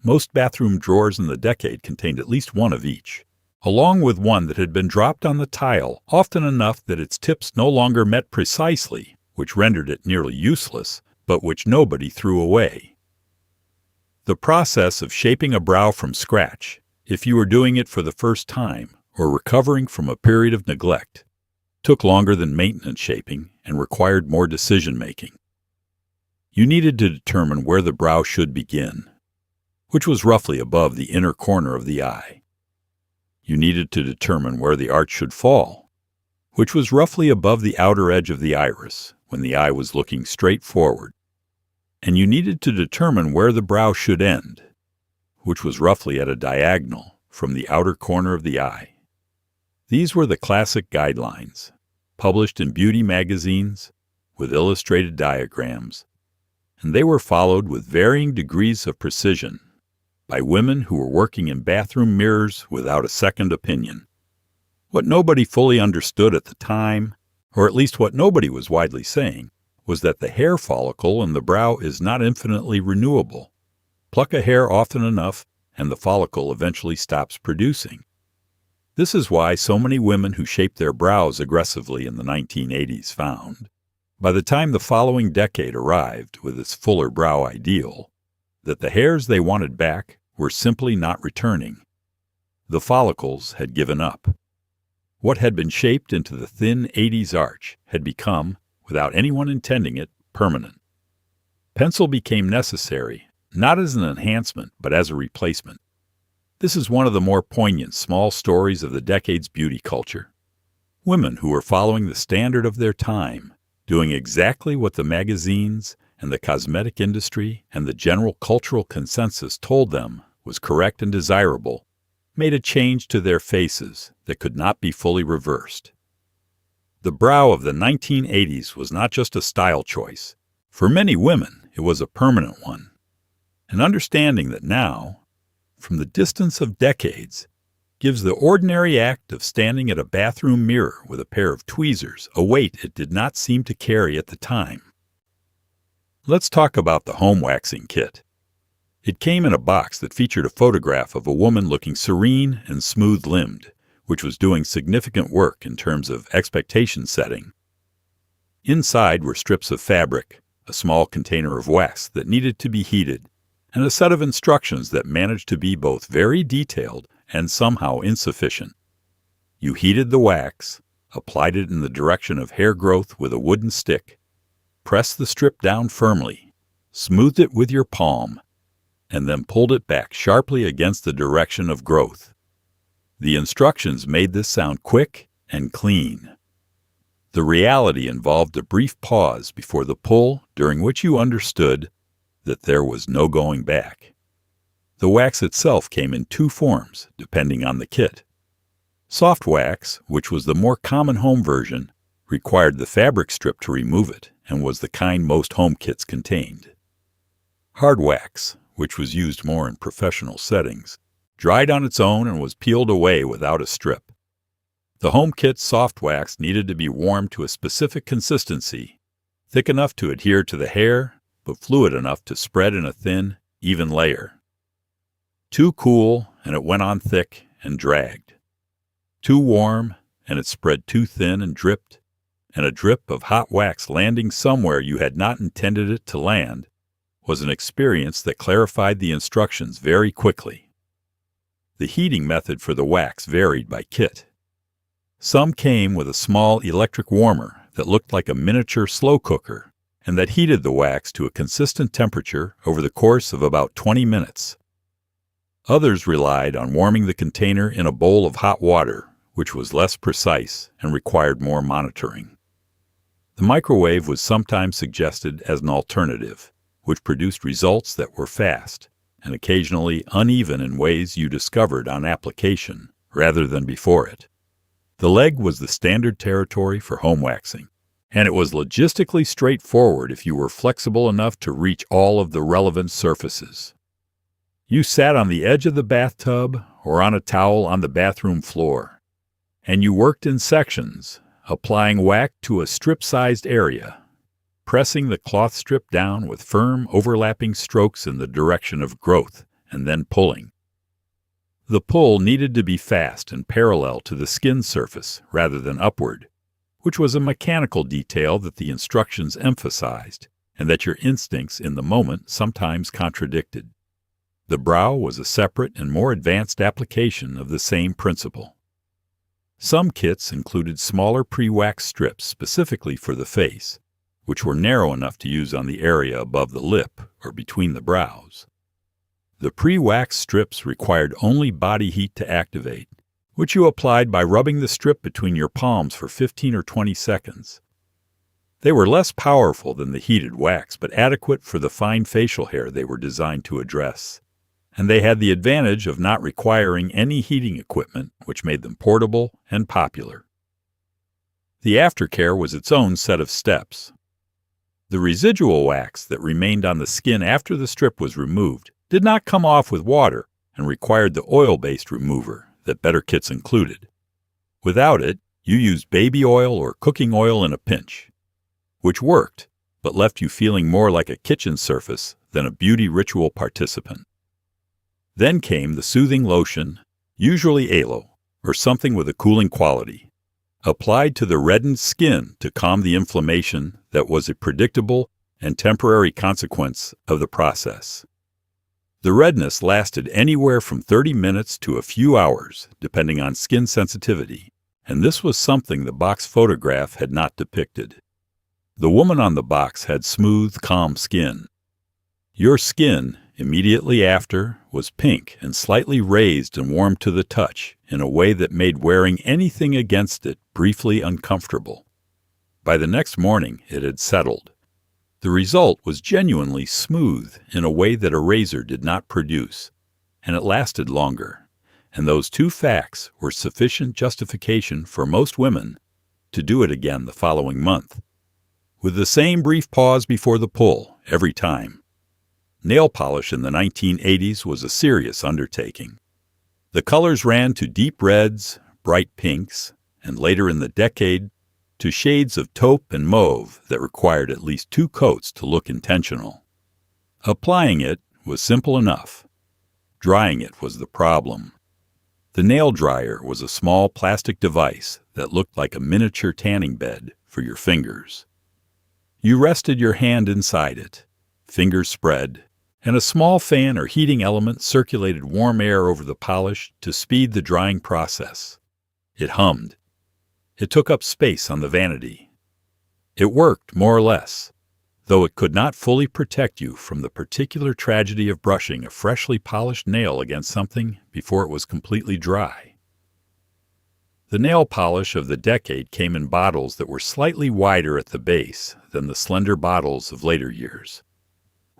Most bathroom drawers in the decade contained at least one of each, along with one that had been dropped on the tile often enough that its tips no longer met precisely, which rendered it nearly useless, but which nobody threw away. The process of shaping a brow from scratch, if you were doing it for the first time or recovering from a period of neglect, took longer than maintenance shaping and required more decision-making. You needed to determine where the brow should begin, which was roughly above the inner corner of the eye. You needed to determine where the arch should fall, which was roughly above the outer edge of the iris when the eye was looking straight forward. And you needed to determine where the brow should end, which was roughly at a diagonal from the outer corner of the eye. These were the classic guidelines, published in beauty magazines with illustrated diagrams, and they were followed with varying degrees of precision by women who were working in bathroom mirrors without a second opinion. What nobody fully understood at the time, or at least what nobody was widely saying, was that the hair follicle in the brow is not infinitely renewable. Pluck a hair often enough, and the follicle eventually stops producing. This is why so many women who shaped their brows aggressively in the 1980s found, by the time the following decade arrived with its fuller brow ideal, that the hairs they wanted back were simply not returning. The follicles had given up. What had been shaped into the thin 80s arch had become, without anyone intending it, permanent. Pencil became necessary, not as an enhancement, but as a replacement. This is one of the more poignant small stories of the decade's beauty culture. Women who were following the standard of their time, doing exactly what the magazines and the cosmetic industry and the general cultural consensus told them was correct and desirable, made a change to their faces that could not be fully reversed. The brow of the 1980s was not just a style choice. For many women, it was a permanent one. An understanding that now, from the distance of decades, gives the ordinary act of standing at a bathroom mirror with a pair of tweezers a weight it did not seem to carry at the time. Let's talk about the home waxing kit. It came in a box that featured a photograph of a woman looking serene and smooth-limbed, which was doing significant work in terms of expectation setting. Inside were strips of fabric, a small container of wax that needed to be heated, and a set of instructions that managed to be both very detailed and somehow insufficient. You heated the wax, applied it in the direction of hair growth with a wooden stick, pressed the strip down firmly, smoothed it with your palm, and then pulled it back sharply against the direction of growth. The instructions made this sound quick and clean. The reality involved a brief pause before the pull, during which you understood that there was no going back. The wax itself came in two forms, depending on the kit. Soft wax, which was the more common home version, required the fabric strip to remove it and was the kind most home kits contained. Hard wax, which was used more in professional settings, dried on its own and was peeled away without a strip. The home kit soft wax needed to be warmed to a specific consistency, thick enough to adhere to the hair, but fluid enough to spread in a thin, even layer. Too cool, and it went on thick and dragged. Too warm, and it spread too thin and dripped, and a drip of hot wax landing somewhere you had not intended it to land was an experience that clarified the instructions very quickly. The heating method for the wax varied by kit. Some came with a small electric warmer that looked like a miniature slow cooker and that heated the wax to a consistent temperature over the course of about 20 minutes. Others relied on warming the container in a bowl of hot water, which was less precise and required more monitoring. The microwave was sometimes suggested as an alternative, which produced results that were fast and occasionally uneven in ways you discovered on application rather than before it. The leg was the standard territory for home waxing, and it was logistically straightforward if you were flexible enough to reach all of the relevant surfaces. You sat on the edge of the bathtub or on a towel on the bathroom floor, and you worked in sections, applying wax to a strip-sized area, pressing the cloth strip down with firm, overlapping strokes in the direction of growth, and then pulling. The pull needed to be fast and parallel to the skin surface rather than upward, which was a mechanical detail that the instructions emphasized and that your instincts in the moment sometimes contradicted. The brow was a separate and more advanced application of the same principle. Some kits included smaller pre-wax strips specifically for the face, which were narrow enough to use on the area above the lip or between the brows. The pre-wax strips required only body heat to activate, which you applied by rubbing the strip between your palms for 15 or 20 seconds. They were less powerful than the heated wax, but adequate for the fine facial hair they were designed to address. And they had the advantage of not requiring any heating equipment, which made them portable and popular. The aftercare was its own set of steps. The residual wax that remained on the skin after the strip was removed did not come off with water and required the oil-based remover that better kits included. Without it, you used baby oil or cooking oil in a pinch, which worked, but left you feeling more like a kitchen surface than a beauty ritual participant. Then came the soothing lotion, usually aloe, or something with a cooling quality, applied to the reddened skin to calm the inflammation that was a predictable and temporary consequence of the process. The redness lasted anywhere from 30 minutes to a few hours, depending on skin sensitivity, and this was something the box photograph had not depicted. The woman on the box had smooth, calm skin. Your skin, immediately after, was pink and slightly raised and warm to the touch in a way that made wearing anything against it briefly uncomfortable. By the next morning, it had settled. The result was genuinely smooth in a way that a razor did not produce, and it lasted longer. And those two facts were sufficient justification for most women to do it again the following month, with the same brief pause before the pull every time. Nail polish in the 1980s was a serious undertaking. The colors ran to deep reds, bright pinks, and later in the decade, to shades of taupe and mauve that required at least 2 coats to look intentional. Applying it was simple enough. Drying it was the problem. The nail dryer was a small plastic device that looked like a miniature tanning bed for your fingers. You rested your hand inside it, fingers spread, and a small fan or heating element circulated warm air over the polish to speed the drying process. It hummed. It took up space on the vanity. It worked, more or less, though it could not fully protect you from the particular tragedy of brushing a freshly polished nail against something before it was completely dry. The nail polish of the decade came in bottles that were slightly wider at the base than the slender bottles of later years,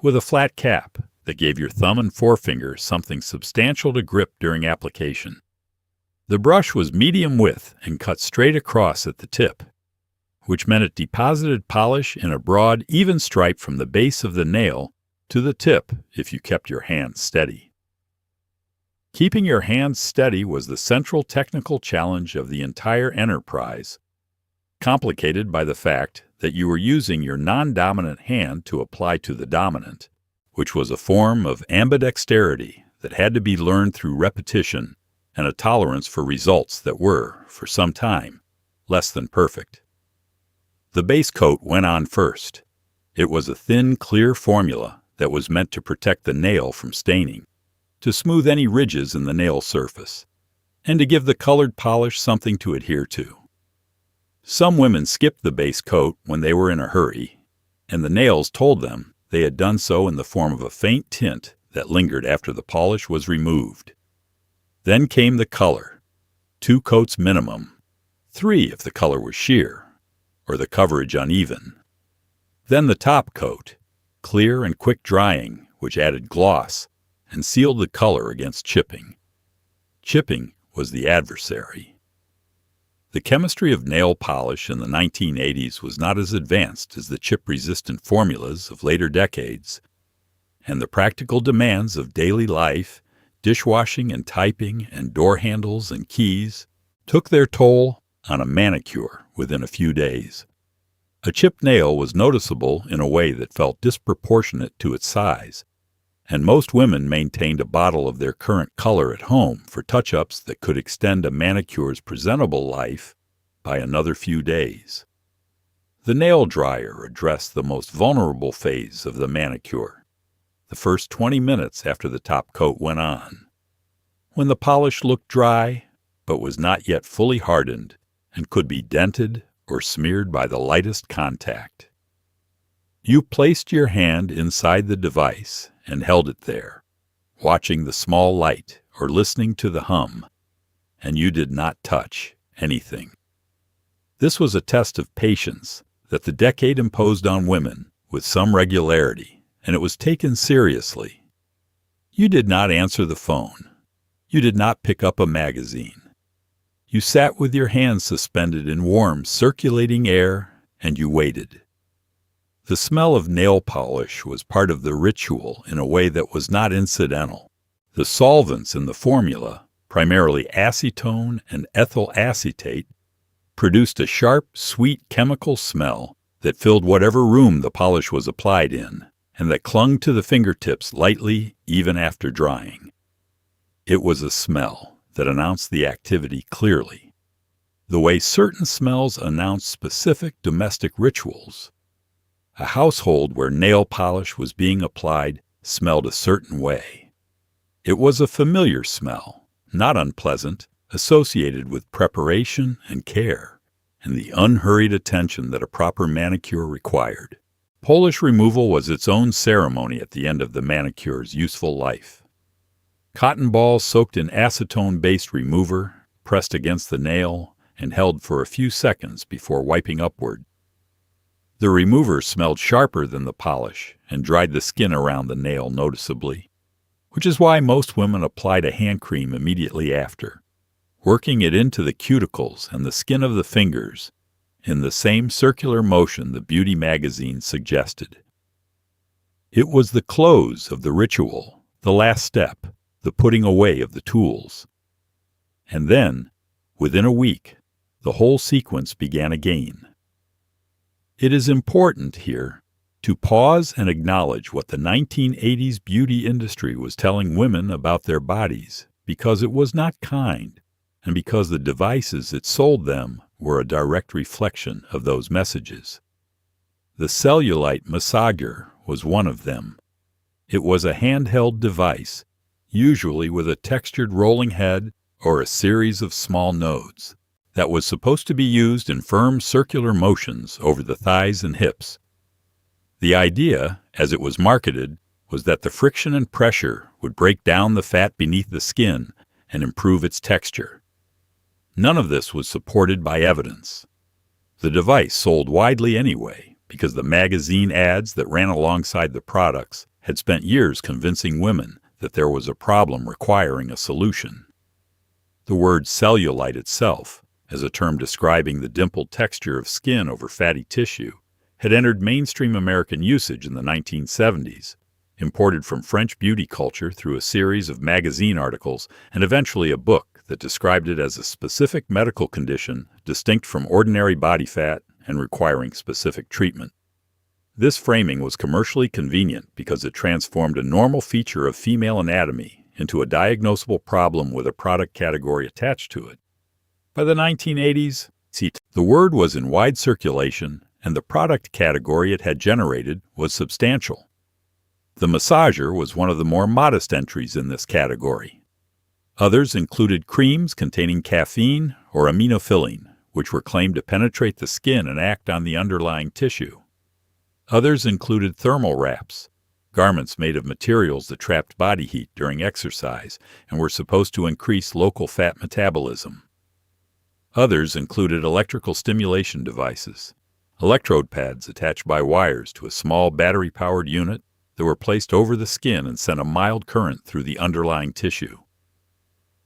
with a flat cap that gave your thumb and forefinger something substantial to grip during application. The brush was medium width and cut straight across at the tip, which meant it deposited polish in a broad, even stripe from the base of the nail to the tip if you kept your hands steady. Keeping your hands steady was the central technical challenge of the entire enterprise, complicated by the fact that you were using your non-dominant hand to apply to the dominant, which was a form of ambidexterity that had to be learned through repetition and a tolerance for results that were, for some time, less than perfect. The base coat went on first. It was a thin, clear formula that was meant to protect the nail from staining, to smooth any ridges in the nail surface, and to give the colored polish something to adhere to. Some women skipped the base coat when they were in a hurry, and the nails told them they had done so in the form of a faint tint that lingered after the polish was removed. Then came the color, 2 coats minimum, 3 if the color was sheer, or the coverage uneven. Then the top coat, clear and quick drying, which added gloss and sealed the color against chipping. Chipping was the adversary. The chemistry of nail polish in the 1980s was not as advanced as the chip-resistant formulas of later decades, and the practical demands of daily life, dishwashing and typing and door handles and keys, took their toll on a manicure within a few days. A chipped nail was noticeable in a way that felt disproportionate to its size, and most women maintained a bottle of their current color at home for touch-ups that could extend a manicure's presentable life by another few days. The nail dryer addressed the most vulnerable phase of the manicure, the first 20 minutes after the top coat went on, when the polish looked dry but was not yet fully hardened and could be dented or smeared by the lightest contact. You placed your hand inside the device and held it there, watching the small light or listening to the hum, and you did not touch anything. This was a test of patience that the decade imposed on women with some regularity, and it was taken seriously. You did not answer the phone. You did not pick up a magazine. You sat with your hands suspended in warm, circulating air, and you waited. The smell of nail polish was part of the ritual in a way that was not incidental. The solvents in the formula, primarily acetone and ethyl acetate, produced a sharp, sweet chemical smell that filled whatever room the polish was applied in, and that clung to the fingertips lightly even after drying. It was a smell that announced the activity clearly, the way certain smells announce specific domestic rituals. A household where nail polish was being applied smelled a certain way. It was a familiar smell, not unpleasant, associated with preparation and care, and the unhurried attention that a proper manicure required. Polish removal was its own ceremony at the end of the manicure's useful life. Cotton balls soaked in acetone-based remover, pressed against the nail, and held for a few seconds before wiping upward. The remover smelled sharper than the polish and dried the skin around the nail noticeably, which is why most women applied a hand cream immediately after, working it into the cuticles and the skin of the fingers in the same circular motion the beauty magazines suggested. It was the close of the ritual, the last step, the putting away of the tools. And then, within a week, the whole sequence began again. It is important here to pause and acknowledge what the 1980s beauty industry was telling women about their bodies, because it was not kind, and because the devices it sold them were a direct reflection of those messages. The cellulite massager was one of them. It was a handheld device, usually with a textured rolling head or a series of small nodes, that was supposed to be used in firm circular motions over the thighs and hips. The idea, as it was marketed, was that the friction and pressure would break down the fat beneath the skin and improve its texture. None of this was supported by evidence. The device sold widely anyway, because the magazine ads that ran alongside the products had spent years convincing women that there was a problem requiring a solution. The word cellulite itself, as a term describing the dimpled texture of skin over fatty tissue, had entered mainstream American usage in the 1970s, imported from French beauty culture through a series of magazine articles and eventually a book that described it as a specific medical condition distinct from ordinary body fat and requiring specific treatment. This framing was commercially convenient because it transformed a normal feature of female anatomy into a diagnosable problem with a product category attached to it. By the 1980s, the word was in wide circulation and the product category it had generated was substantial. The massager was one of the more modest entries in this category. Others included creams containing caffeine or aminophylline, which were claimed to penetrate the skin and act on the underlying tissue. Others included thermal wraps, garments made of materials that trapped body heat during exercise and were supposed to increase local fat metabolism. Others included electrical stimulation devices, electrode pads attached by wires to a small battery-powered unit that were placed over the skin and sent a mild current through the underlying tissue.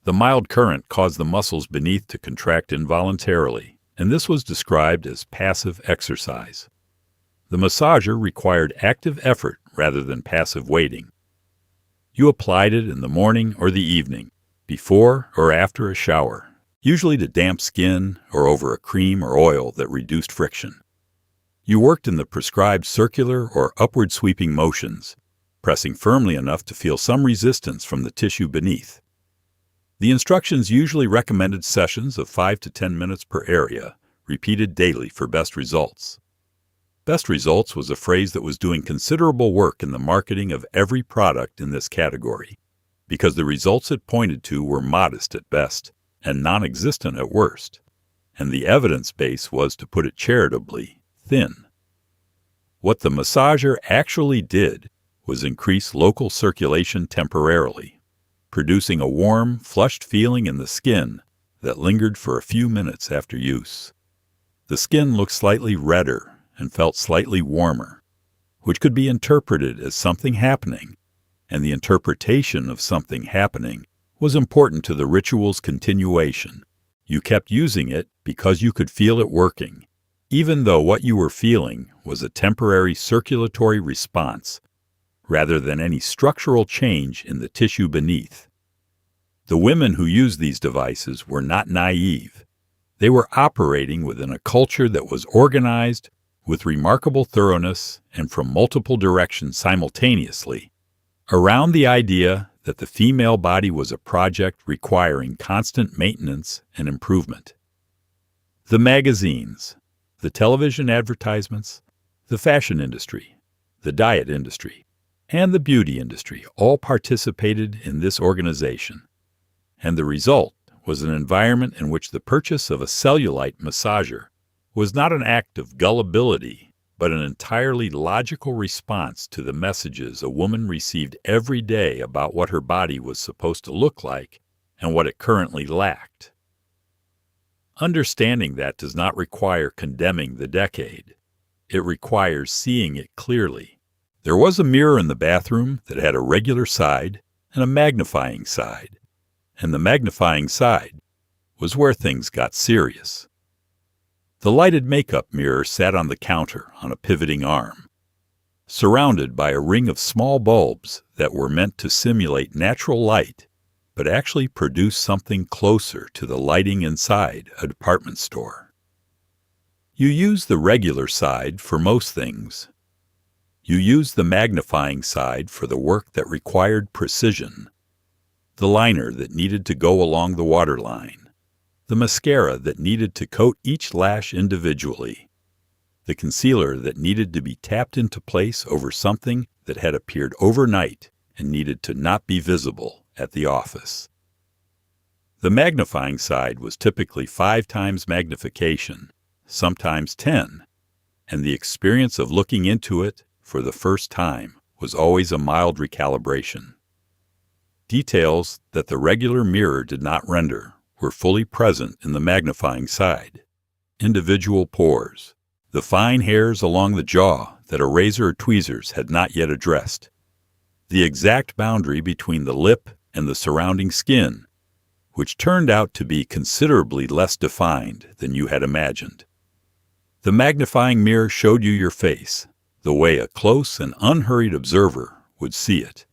The mild current caused the muscles beneath to contract involuntarily, and this was described as passive exercise. The massager required active effort rather than passive waiting. You applied it in the morning or the evening, before or after a shower, usually to damp skin or over a cream or oil that reduced friction. You worked in the prescribed circular or upward sweeping motions, pressing firmly enough to feel some resistance from the tissue beneath. The instructions usually recommended sessions of 5 to 10 minutes per area, repeated daily for best results. Best results was a phrase that was doing considerable work in the marketing of every product in this category, because the results it pointed to were modest at best and non-existent at worst, and the evidence base was, to put it charitably, thin. What the massager actually did was increase local circulation temporarily, producing a warm, flushed feeling in the skin that lingered for a few minutes after use. The skin looked slightly redder and felt slightly warmer, which could be interpreted as something happening, and the interpretation of something happening was important to the ritual's continuation. You kept using it because you could feel it working, even though what you were feeling was a temporary circulatory response rather than any structural change in the tissue beneath. The women who used these devices were not naive. They were operating within a culture that was organized with remarkable thoroughness and from multiple directions simultaneously around the idea that the female body was a project requiring constant maintenance and improvement. The magazines, the television advertisements, the fashion industry, the diet industry, and the beauty industry all participated in this organization, and the result was an environment in which the purchase of a cellulite massager was not an act of gullibility, but an entirely logical response to the messages a woman received every day about what her body was supposed to look like and what it currently lacked. Understanding that does not require condemning the decade. It requires seeing it clearly. There was a mirror in the bathroom that had a regular side and a magnifying side, and the magnifying side was where things got serious. The lighted makeup mirror sat on the counter on a pivoting arm, surrounded by a ring of small bulbs that were meant to simulate natural light, but actually produce something closer to the lighting inside a department store. You use the regular side for most things. You use the magnifying side for the work that required precision, the liner that needed to go along the waterline, the mascara that needed to coat each lash individually, the concealer that needed to be tapped into place over something that had appeared overnight and needed to not be visible at the office. The magnifying side was typically 5 times magnification, sometimes 10, and the experience of looking into it for the first time was always a mild recalibration. Details that the regular mirror did not render were fully present in the magnifying side. Individual pores, the fine hairs along the jaw that a razor or tweezers had not yet addressed, the exact boundary between the lip and the surrounding skin, which turned out to be considerably less defined than you had imagined. The magnifying mirror showed you your face, the way a close and unhurried observer would see it,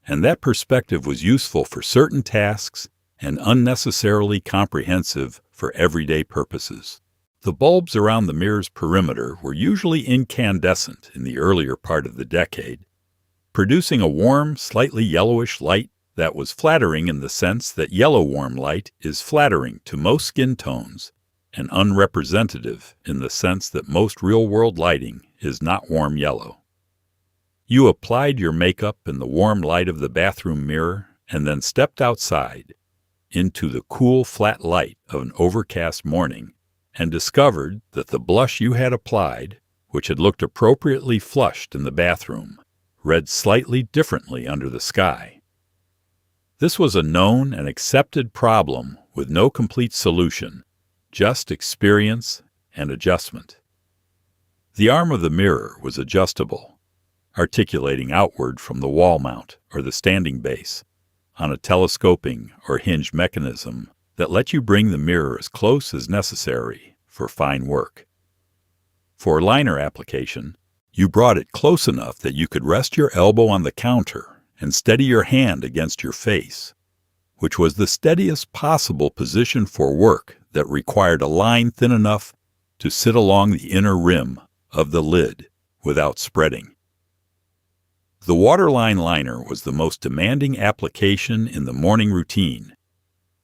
and that perspective was useful for certain tasks and unnecessarily comprehensive for everyday purposes. The bulbs around the mirror's perimeter were usually incandescent in the earlier part of the decade, producing a warm, slightly yellowish light that was flattering in the sense that yellow warm light is flattering to most skin tones, and unrepresentative in the sense that most real-world lighting is not warm yellow. You applied your makeup in the warm light of the bathroom mirror and then stepped outside into the cool, flat light of an overcast morning and discovered that the blush you had applied, which had looked appropriately flushed in the bathroom, read slightly differently under the sky. This was a known and accepted problem with no complete solution, just experience and adjustment. The arm of the mirror was adjustable, articulating outward from the wall mount or the standing base on a telescoping or hinged mechanism that let you bring the mirror as close as necessary for fine work. For liner application, you brought it close enough that you could rest your elbow on the counter and steady your hand against your face, which was the steadiest possible position for work that required a line thin enough to sit along the inner rim of the lid without spreading. The waterline liner was the most demanding application in the morning routine,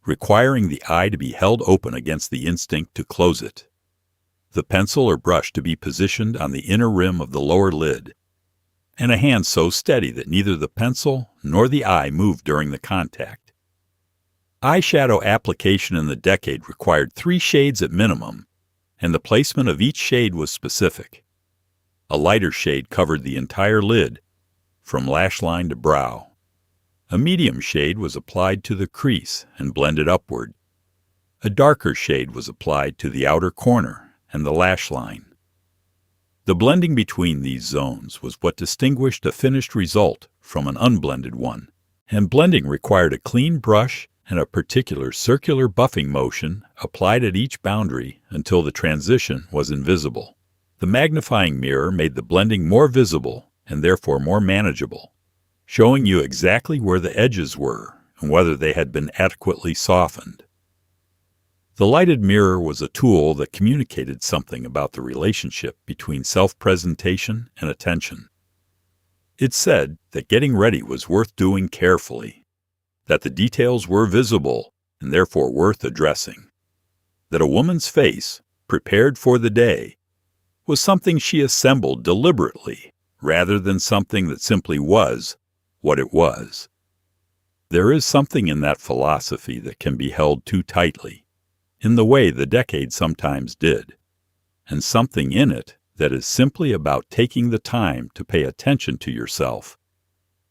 requiring the eye to be held open against the instinct to close it, the pencil or brush to be positioned on the inner rim of the lower lid, and a hand so steady that neither the pencil nor the eye moved during the contact. Eyeshadow application in the decade required 3 shades at minimum, and the placement of each shade was specific. A lighter shade covered the entire lid, from lash line to brow. A medium shade was applied to the crease and blended upward. A darker shade was applied to the outer corner and the lash line. The blending between these zones was what distinguished a finished result from an unblended one, and blending required a clean brush and a particular circular buffing motion applied at each boundary until the transition was invisible. The magnifying mirror made the blending more visible and therefore more manageable, showing you exactly where the edges were and whether they had been adequately softened. The lighted mirror was a tool that communicated something about the relationship between self-presentation and attention. It said that getting ready was worth doing carefully, that the details were visible and therefore worth addressing, that a woman's face, prepared for the day, was something she assembled deliberately rather than something that simply was what it was. There is something in that philosophy that can be held too tightly, in the way the decade sometimes did, and something in it that is simply about taking the time to pay attention to yourself,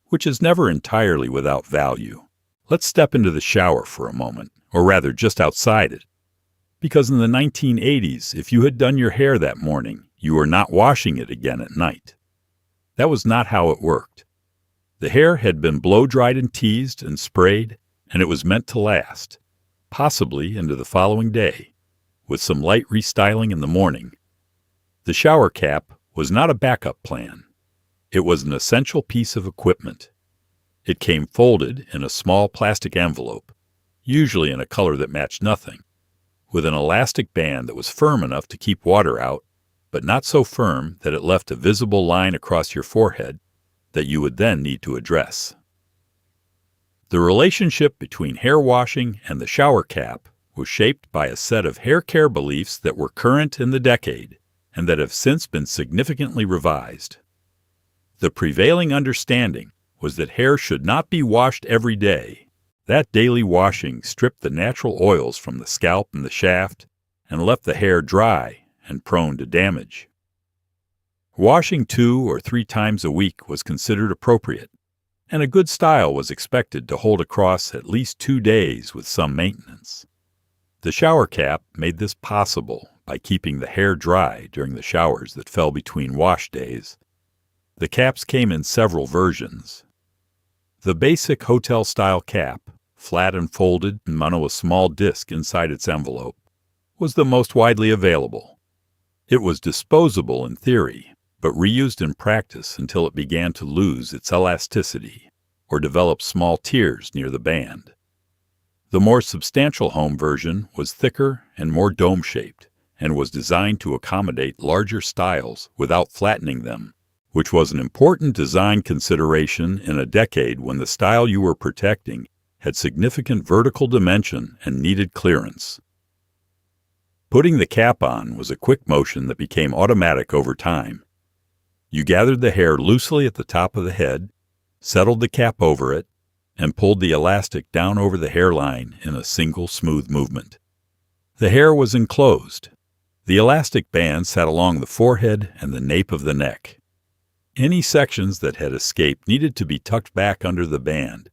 which is never entirely without value. Let's step into the shower for a moment, or rather just outside it, because in the 1980s, if you had done your hair that morning, you were not washing it again at night. That was not how it worked. The hair had been blow-dried and teased and sprayed, and it was meant to last, possibly into the following day, with some light restyling in the morning. The shower cap was not a backup plan. It was an essential piece of equipment. It came folded in a small plastic envelope, usually in a color that matched nothing, with an elastic band that was firm enough to keep water out, but not so firm that it left a visible line across your forehead that you would then need to address. The relationship between hair washing and the shower cap was shaped by a set of hair care beliefs that were current in the decade and that have since been significantly revised. The prevailing understanding was that hair should not be washed every day. That daily washing stripped the natural oils from the scalp and the shaft and left the hair dry and prone to damage. Washing 2 or 3 times a week was considered appropriate, and a good style was expected to hold across at least 2 days with some maintenance. The shower cap made this possible by keeping the hair dry during the showers that fell between wash days. The caps came in several versions. The basic hotel-style cap, flat and folded and mounted a small disc inside its envelope, was the most widely available. It was disposable in theory, but reused in practice until it began to lose its elasticity or develop small tears near the band. The more substantial home version was thicker and more dome-shaped, and was designed to accommodate larger styles without flattening them, which was an important design consideration in a decade when the style you were protecting had significant vertical dimension and needed clearance. Putting the cap on was a quick motion that became automatic over time. You gathered the hair loosely at the top of the head, settled the cap over it, and pulled the elastic down over the hairline in a single smooth movement. The hair was enclosed. The elastic band sat along the forehead and the nape of the neck. Any sections that had escaped needed to be tucked back under the band,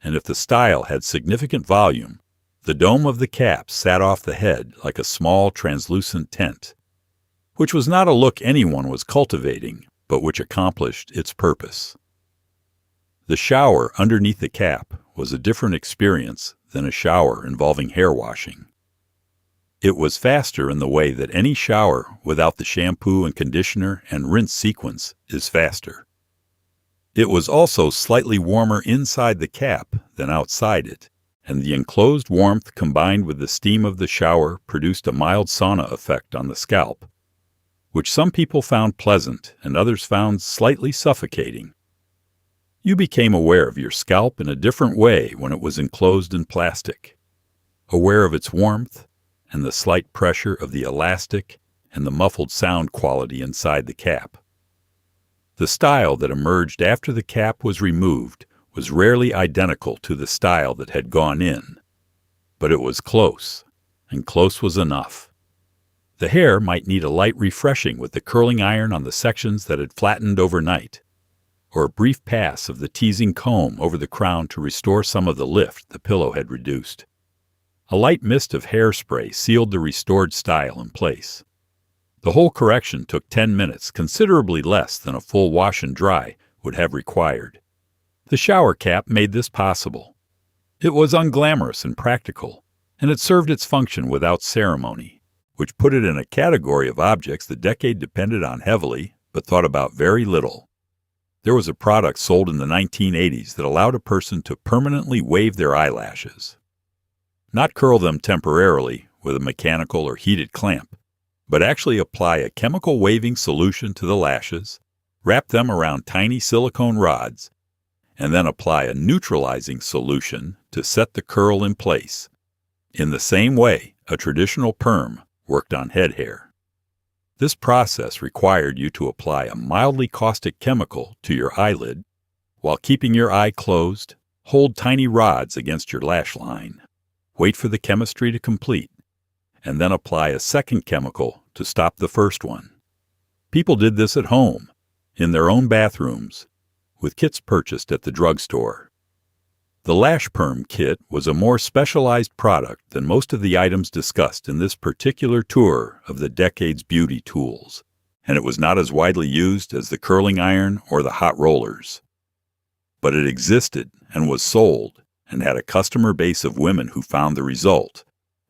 and if the style had significant volume, the dome of the cap sat off the head like a small translucent tent, which was not a look anyone was cultivating, but which accomplished its purpose. The shower underneath the cap was a different experience than a shower involving hair washing. It was faster in the way that any shower without the shampoo and conditioner and rinse sequence is faster. It was also slightly warmer inside the cap than outside it, and the enclosed warmth combined with the steam of the shower produced a mild sauna effect on the scalp, which some people found pleasant and others found slightly suffocating. You became aware of your scalp in a different way when it was enclosed in plastic, aware of its warmth and the slight pressure of the elastic and the muffled sound quality inside the cap. The style that emerged after the cap was removed was rarely identical to the style that had gone in, but it was close, and close was enough. The hair might need a light refreshing with the curling iron on the sections that had flattened overnight, or a brief pass of the teasing comb over the crown to restore some of the lift the pillow had reduced. A light mist of hairspray sealed the restored style in place. The whole correction took 10 minutes, considerably less than a full wash and dry would have required. The shower cap made this possible. It was unglamorous and practical, and it served its function without ceremony, which put it in a category of objects the decade depended on heavily but thought about very little. There was a product sold in the 1980s that allowed a person to permanently wave their eyelashes. Not curl them temporarily with a mechanical or heated clamp, but actually apply a chemical waving solution to the lashes, wrap them around tiny silicone rods, and then apply a neutralizing solution to set the curl in place, in the same way a traditional perm worked on head hair. This process required you to apply a mildly caustic chemical to your eyelid, while keeping your eye closed, hold tiny rods against your lash line, wait for the chemistry to complete, and then apply a second chemical to stop the first one. People did this at home, in their own bathrooms, with kits purchased at the drugstore. The Lash Perm kit was a more specialized product than most of the items discussed in this particular tour of the decade's beauty tools, and it was not as widely used as the curling iron or the hot rollers. But it existed and was sold, and had a customer base of women who found the result,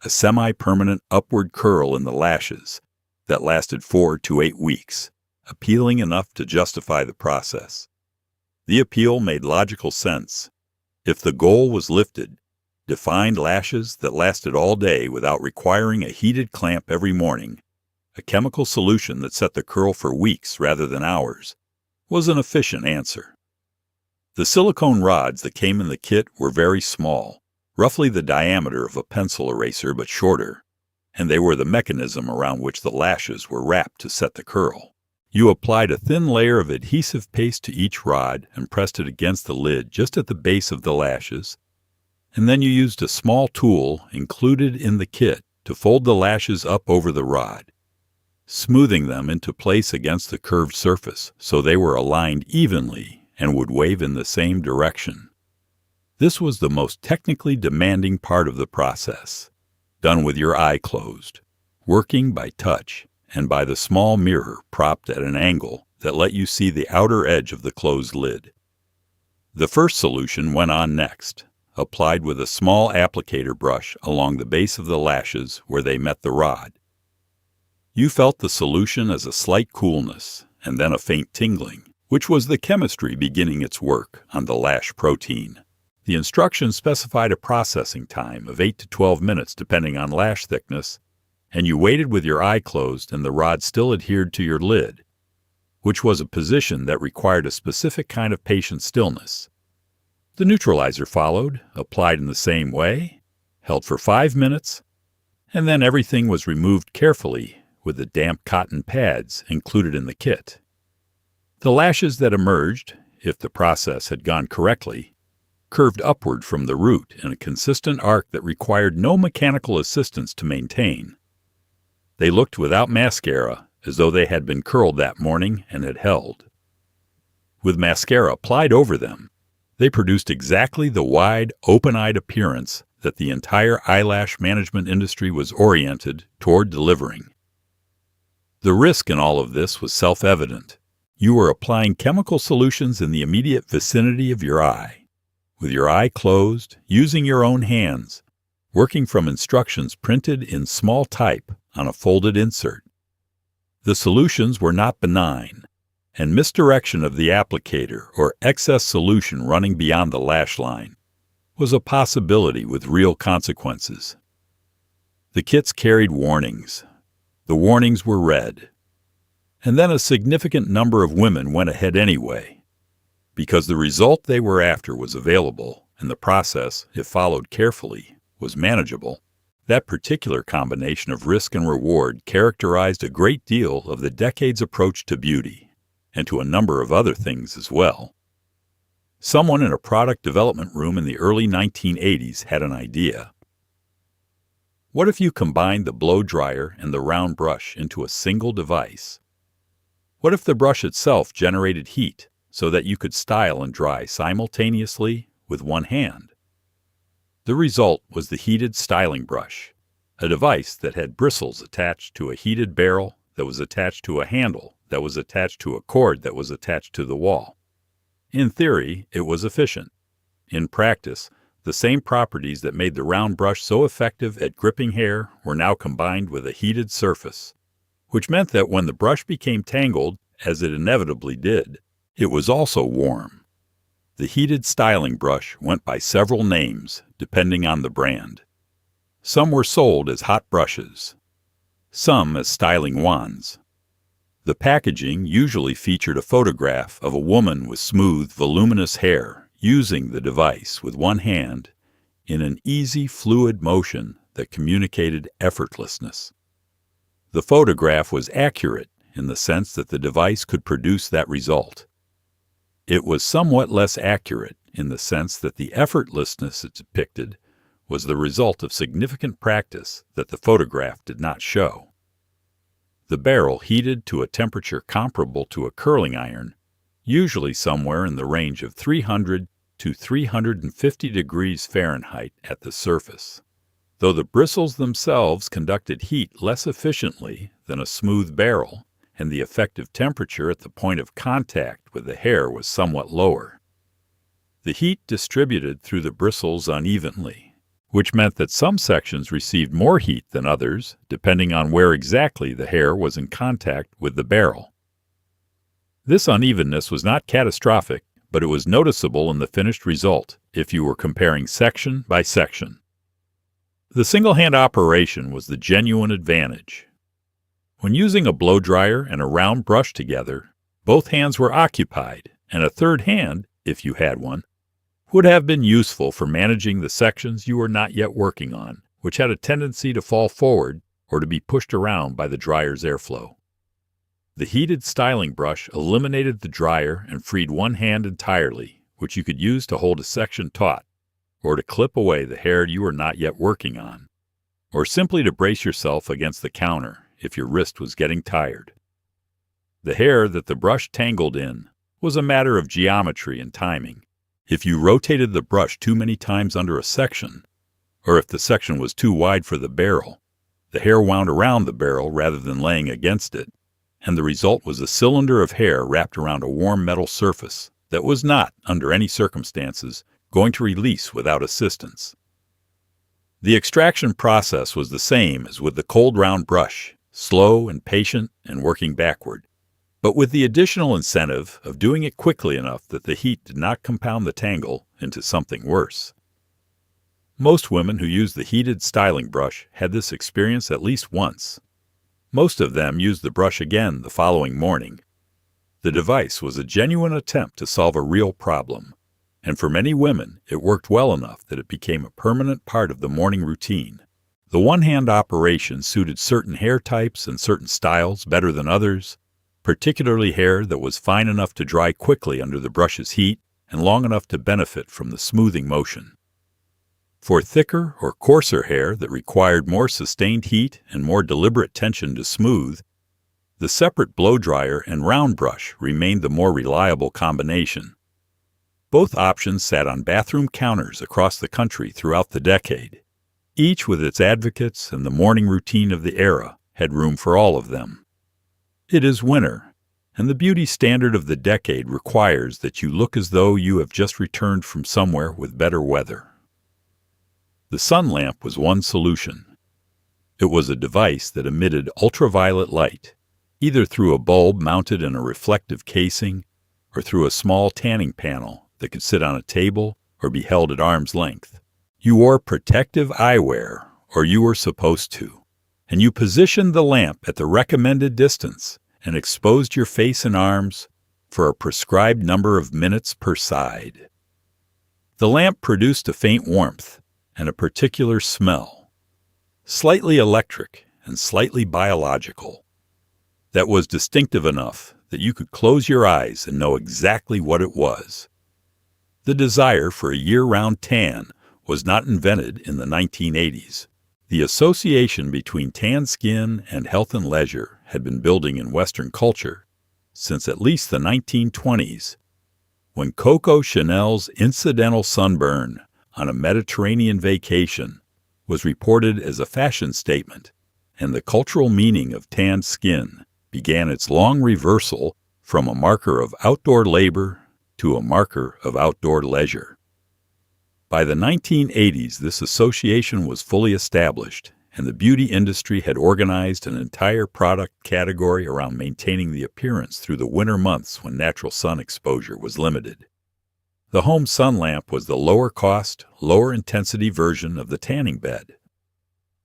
a semi-permanent upward curl in the lashes that lasted 4 to 8 weeks, appealing enough to justify the process. The appeal made logical sense. If the goal was lifted, defined lashes that lasted all day without requiring a heated clamp every morning, a chemical solution that set the curl for weeks rather than hours, was an efficient answer. The silicone rods that came in the kit were very small, roughly the diameter of a pencil eraser but shorter, and they were the mechanism around which the lashes were wrapped to set the curl. You applied a thin layer of adhesive paste to each rod and pressed it against the lid just at the base of the lashes, and then you used a small tool included in the kit to fold the lashes up over the rod, smoothing them into place against the curved surface so they were aligned evenly and would wave in the same direction. This was the most technically demanding part of the process, done with your eye closed, working by touch and by the small mirror propped at an angle that let you see the outer edge of the closed lid. The first solution went on next, applied with a small applicator brush along the base of the lashes where they met the rod. You felt the solution as a slight coolness, and then a faint tingling, which was the chemistry beginning its work on the lash protein. The instructions specified a processing time of 8 to 12 minutes depending on lash thickness, and you waited with your eye closed and the rod still adhered to your lid, which was a position that required a specific kind of patient stillness. The neutralizer followed, applied in the same way, held for 5 minutes, and then everything was removed carefully with the damp cotton pads included in the kit. The lashes that emerged, if the process had gone correctly, curved upward from the root in a consistent arc that required no mechanical assistance to maintain. They looked without mascara, as though they had been curled that morning and had held. With mascara applied over them, they produced exactly the wide, open-eyed appearance that the entire eyelash management industry was oriented toward delivering. The risk in all of this was self-evident. You were applying chemical solutions in the immediate vicinity of your eye, with your eye closed, using your own hands, working from instructions printed in small type on a folded insert. The solutions were not benign, and misdirection of the applicator or excess solution running beyond the lash line was a possibility with real consequences. The kits carried warnings. The warnings were read. And then a significant number of women went ahead anyway, because the result they were after was available, and the process, if followed carefully, was manageable. That particular combination of risk and reward characterized a great deal of the decade's approach to beauty, and to a number of other things as well. Someone in a product development room in the early 1980s had an idea. What if you combined the blow dryer and the round brush into a single device? What if the brush itself generated heat so that you could style and dry simultaneously with one hand? The result was the heated styling brush, a device that had bristles attached to a heated barrel that was attached to a handle that was attached to a cord that was attached to the wall. In theory, it was efficient. In practice, the same properties that made the round brush so effective at gripping hair were now combined with a heated surface, which meant that when the brush became tangled, as it inevitably did, it was also warm. The heated styling brush went by several names, depending on the brand. Some were sold as hot brushes, some as styling wands. The packaging usually featured a photograph of a woman with smooth, voluminous hair using the device with one hand in an easy, fluid motion that communicated effortlessness. The photograph was accurate in the sense that the device could produce that result. It was somewhat less accurate in the sense that the effortlessness it depicted was the result of significant practice that the photograph did not show. The barrel heated to a temperature comparable to a curling iron, usually somewhere in the range of 300 to 350 degrees Fahrenheit at the surface. Though the bristles themselves conducted heat less efficiently than a smooth barrel, and the effective temperature at the point of contact with the hair was somewhat lower. The heat distributed through the bristles unevenly, which meant that some sections received more heat than others, depending on where exactly the hair was in contact with the barrel. This unevenness was not catastrophic, but it was noticeable in the finished result if you were comparing section by section. The single-hand operation was the genuine advantage. When using a blow dryer and a round brush together, both hands were occupied, and a third hand, if you had one, would have been useful for managing the sections you were not yet working on, which had a tendency to fall forward or to be pushed around by the dryer's airflow. The heated styling brush eliminated the dryer and freed one hand entirely, which you could use to hold a section taut, or to clip away the hair you were not yet working on, or simply to brace yourself against the counter if your wrist was getting tired. The hair that the brush tangled in was a matter of geometry and timing. If you rotated the brush too many times under a section, or if the section was too wide for the barrel, the hair wound around the barrel rather than laying against it, and the result was a cylinder of hair wrapped around a warm metal surface that was not, under any circumstances, going to release without assistance. The extraction process was the same as with the cold round brush, slow and patient and working backward. but with the additional incentive of doing it quickly enough that the heat did not compound the tangle into something worse. Most women who used the heated styling brush had this experience at least once. Most of them used the brush again the following morning. The device was a genuine attempt to solve a real problem, and for many women it worked well enough that it became a permanent part of the morning routine. The one-hand operation suited certain hair types and certain styles better than others, particularly hair that was fine enough to dry quickly under the brush's heat and long enough to benefit from the smoothing motion. For thicker or coarser hair that required more sustained heat and more deliberate tension to smooth, the separate blow dryer and round brush remained the more reliable combination. Both options sat on bathroom counters across the country throughout the decade. Each with its advocates, and the morning routine of the era had room for all of them. It is winter, and the beauty standard of the decade requires that you look as though you have just returned from somewhere with better weather. The sun lamp was one solution. It was a device that emitted ultraviolet light, either through a bulb mounted in a reflective casing or through a small tanning panel that could sit on a table or be held at arm's length. You wore protective eyewear, or you were supposed to, and you positioned the lamp at the recommended distance and exposed your face and arms for a prescribed number of minutes per side. The lamp produced a faint warmth and a particular smell, slightly electric and slightly biological, that was distinctive enough that you could close your eyes and know exactly what it was. The desire for a year-round tan was not invented in the 1980s. The association between tan skin and health and leisure had been building in Western culture since at least the 1920s, when Coco Chanel's incidental sunburn on a Mediterranean vacation was reported as a fashion statement, and the cultural meaning of tanned skin began its long reversal from a marker of outdoor labor to a marker of outdoor leisure. By the 1980s, this association was fully established, and the beauty industry had organized an entire product category around maintaining the appearance through the winter months when natural sun exposure was limited. The home sun lamp was the lower-cost, lower-intensity version of the tanning bed.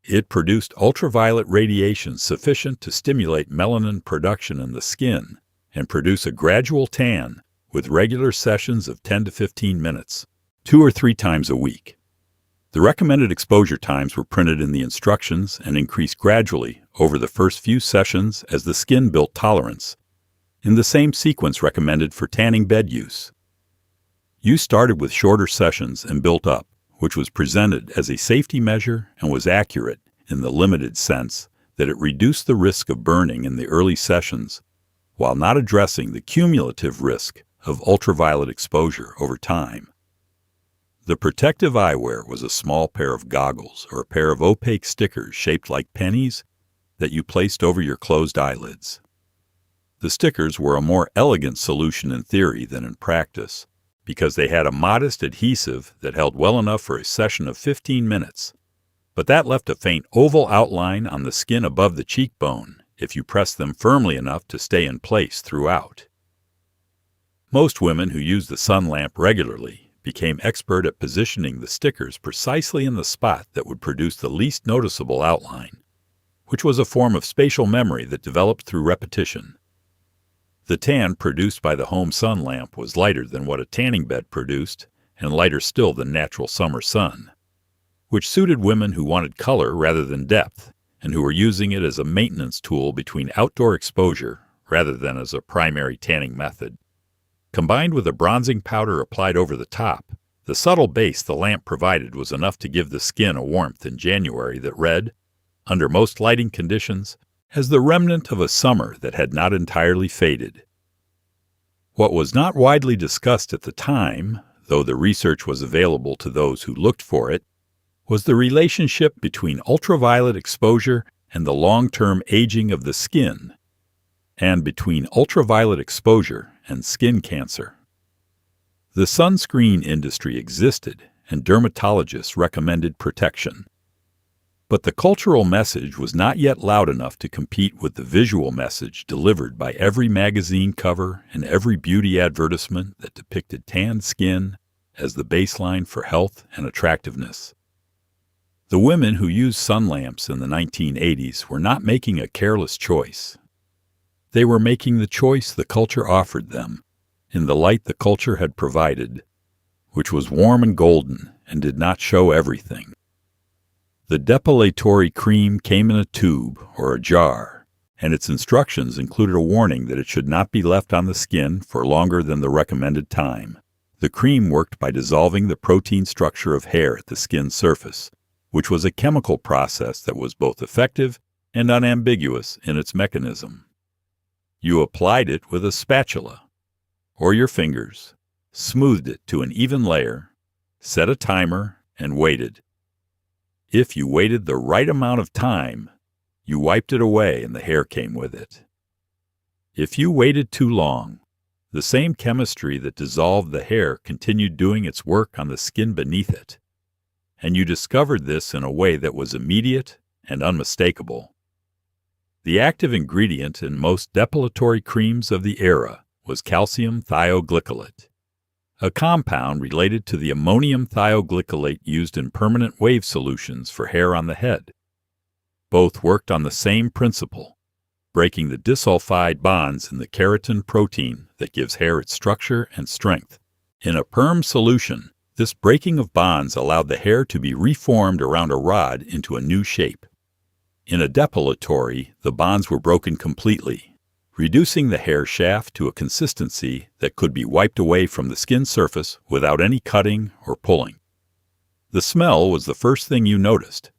It produced ultraviolet radiation sufficient to stimulate melanin production in the skin and produce a gradual tan with regular sessions of 10 to 15 minutes. 2 or 3 times a week. The recommended exposure times were printed in the instructions and increased gradually over the first few sessions as the skin built tolerance, in the same sequence recommended for tanning bed use. You started with shorter sessions and built up, which was presented as a safety measure and was accurate in the limited sense that it reduced the risk of burning in the early sessions while not addressing the cumulative risk of ultraviolet exposure over time. The protective eyewear was a small pair of goggles or a pair of opaque stickers shaped like pennies that you placed over your closed eyelids. The stickers were a more elegant solution in theory than in practice because they had a modest adhesive that held well enough for a session of 15 minutes, but that left a faint oval outline on the skin above the cheekbone if you pressed them firmly enough to stay in place throughout. Most women who used the sun lamp regularly became expert at positioning the stickers precisely in the spot that would produce the least noticeable outline, which was a form of spatial memory that developed through repetition. The tan produced by the home sun lamp was lighter than what a tanning bed produced, and lighter still than natural summer sun, which suited women who wanted color rather than depth, and who were using it as a maintenance tool between outdoor exposure rather than as a primary tanning method. Combined with a bronzing powder applied over the top, the subtle base the lamp provided was enough to give the skin a warmth in January that read, under most lighting conditions, as the remnant of a summer that had not entirely faded. What was not widely discussed at the time, though the research was available to those who looked for it, was the relationship between ultraviolet exposure and the long-term aging of the skin, and between ultraviolet exposure and skin cancer. The sunscreen industry existed, and dermatologists recommended protection. But the cultural message was not yet loud enough to compete with the visual message delivered by every magazine cover and every beauty advertisement that depicted tanned skin as the baseline for health and attractiveness. The women who used sun lamps in the 1980s were not making a careless choice. They were making the choice the culture offered them, in the light the culture had provided, which was warm and golden and did not show everything. The depilatory cream came in a tube or a jar, and its instructions included a warning that it should not be left on the skin for longer than the recommended time. The cream worked by dissolving the protein structure of hair at the skin's surface, which was a chemical process that was both effective and unambiguous in its mechanism. You applied it with a spatula or your fingers, smoothed it to an even layer, set a timer, and waited. If you waited the right amount of time, you wiped it away and the hair came with it. If you waited too long, the same chemistry that dissolved the hair continued doing its work on the skin beneath it, and you discovered this in a way that was immediate and unmistakable. The active ingredient in most depilatory creams of the era was calcium thioglycolate, a compound related to the ammonium thioglycolate used in permanent wave solutions for hair on the head. Both worked on the same principle, breaking the disulfide bonds in the keratin protein that gives hair its structure and strength. In a perm solution, this breaking of bonds allowed the hair to be reformed around a rod into a new shape. In a depilatory, the bonds were broken completely, reducing the hair shaft to a consistency that could be wiped away from the skin surface without any cutting or pulling. The smell was the first thing you noticed.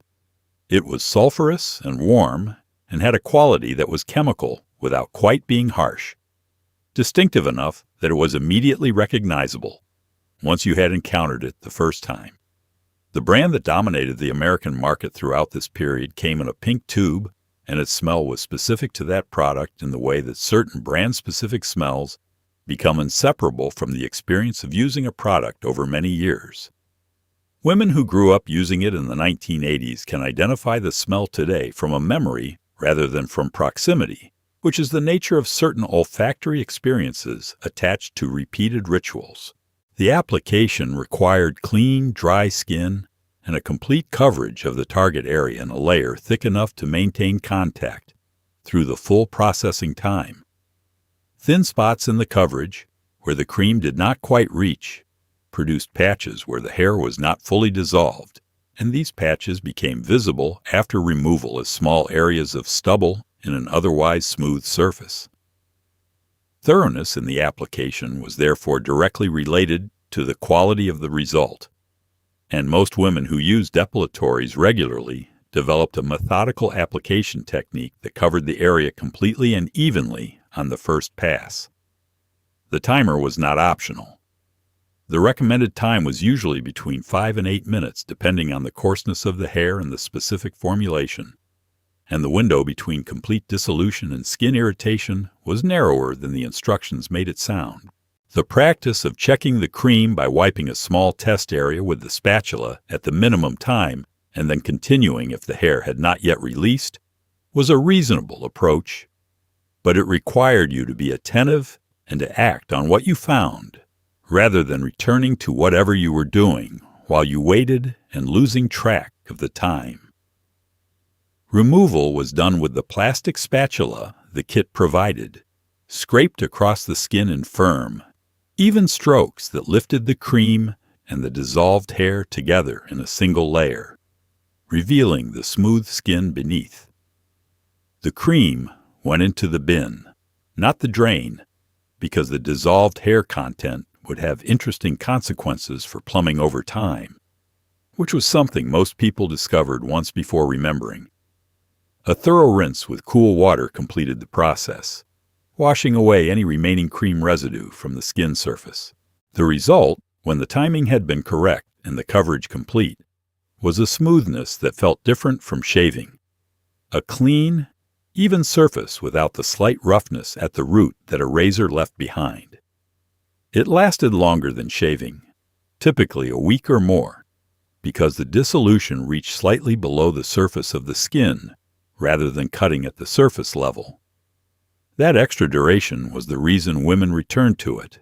It was sulfurous and warm and had a quality that was chemical without quite being harsh, distinctive enough that it was immediately recognizable once you had encountered it the first time. The brand that dominated the American market throughout this period came in a pink tube, and its smell was specific to that product in the way that certain brand-specific smells become inseparable from the experience of using a product over many years. Women who grew up using it in the 1980s can identify the smell today from a memory rather than from proximity, which is the nature of certain olfactory experiences attached to repeated rituals. The application required clean, dry skin and a complete coverage of the target area in a layer thick enough to maintain contact through the full processing time. Thin spots in the coverage, where the cream did not quite reach, produced patches where the hair was not fully dissolved, and these patches became visible after removal as small areas of stubble in an otherwise smooth surface. Thoroughness in the application was therefore directly related to the quality of the result, and most women who used depilatories regularly developed a methodical application technique that covered the area completely and evenly on the first pass. The timer was not optional. The recommended time was usually between 5 and 8 minutes, depending on the coarseness of the hair and the specific formulation, and the window between complete dissolution and skin irritation was narrower than the instructions made it sound. The practice of checking the cream by wiping a small test area with the spatula at the minimum time and then continuing if the hair had not yet released was a reasonable approach, but it required you to be attentive and to act on what you found, rather than returning to whatever you were doing while you waited and losing track of the time. Removal was done with the plastic spatula the kit provided, scraped across the skin in firm, even strokes that lifted the cream and the dissolved hair together in a single layer, revealing the smooth skin beneath. The cream went into the bin, not the drain, because the dissolved hair content would have interesting consequences for plumbing over time, which was something most people discovered once before remembering. A thorough rinse with cool water completed the process, washing away any remaining cream residue from the skin surface. The result, when the timing had been correct and the coverage complete, was a smoothness that felt different from shaving. A clean, even surface without the slight roughness at the root that a razor left behind. It lasted longer than shaving, typically a week or more, because the dissolution reached slightly below the surface of the skin rather than cutting at the surface level. That extra duration was the reason women returned to it,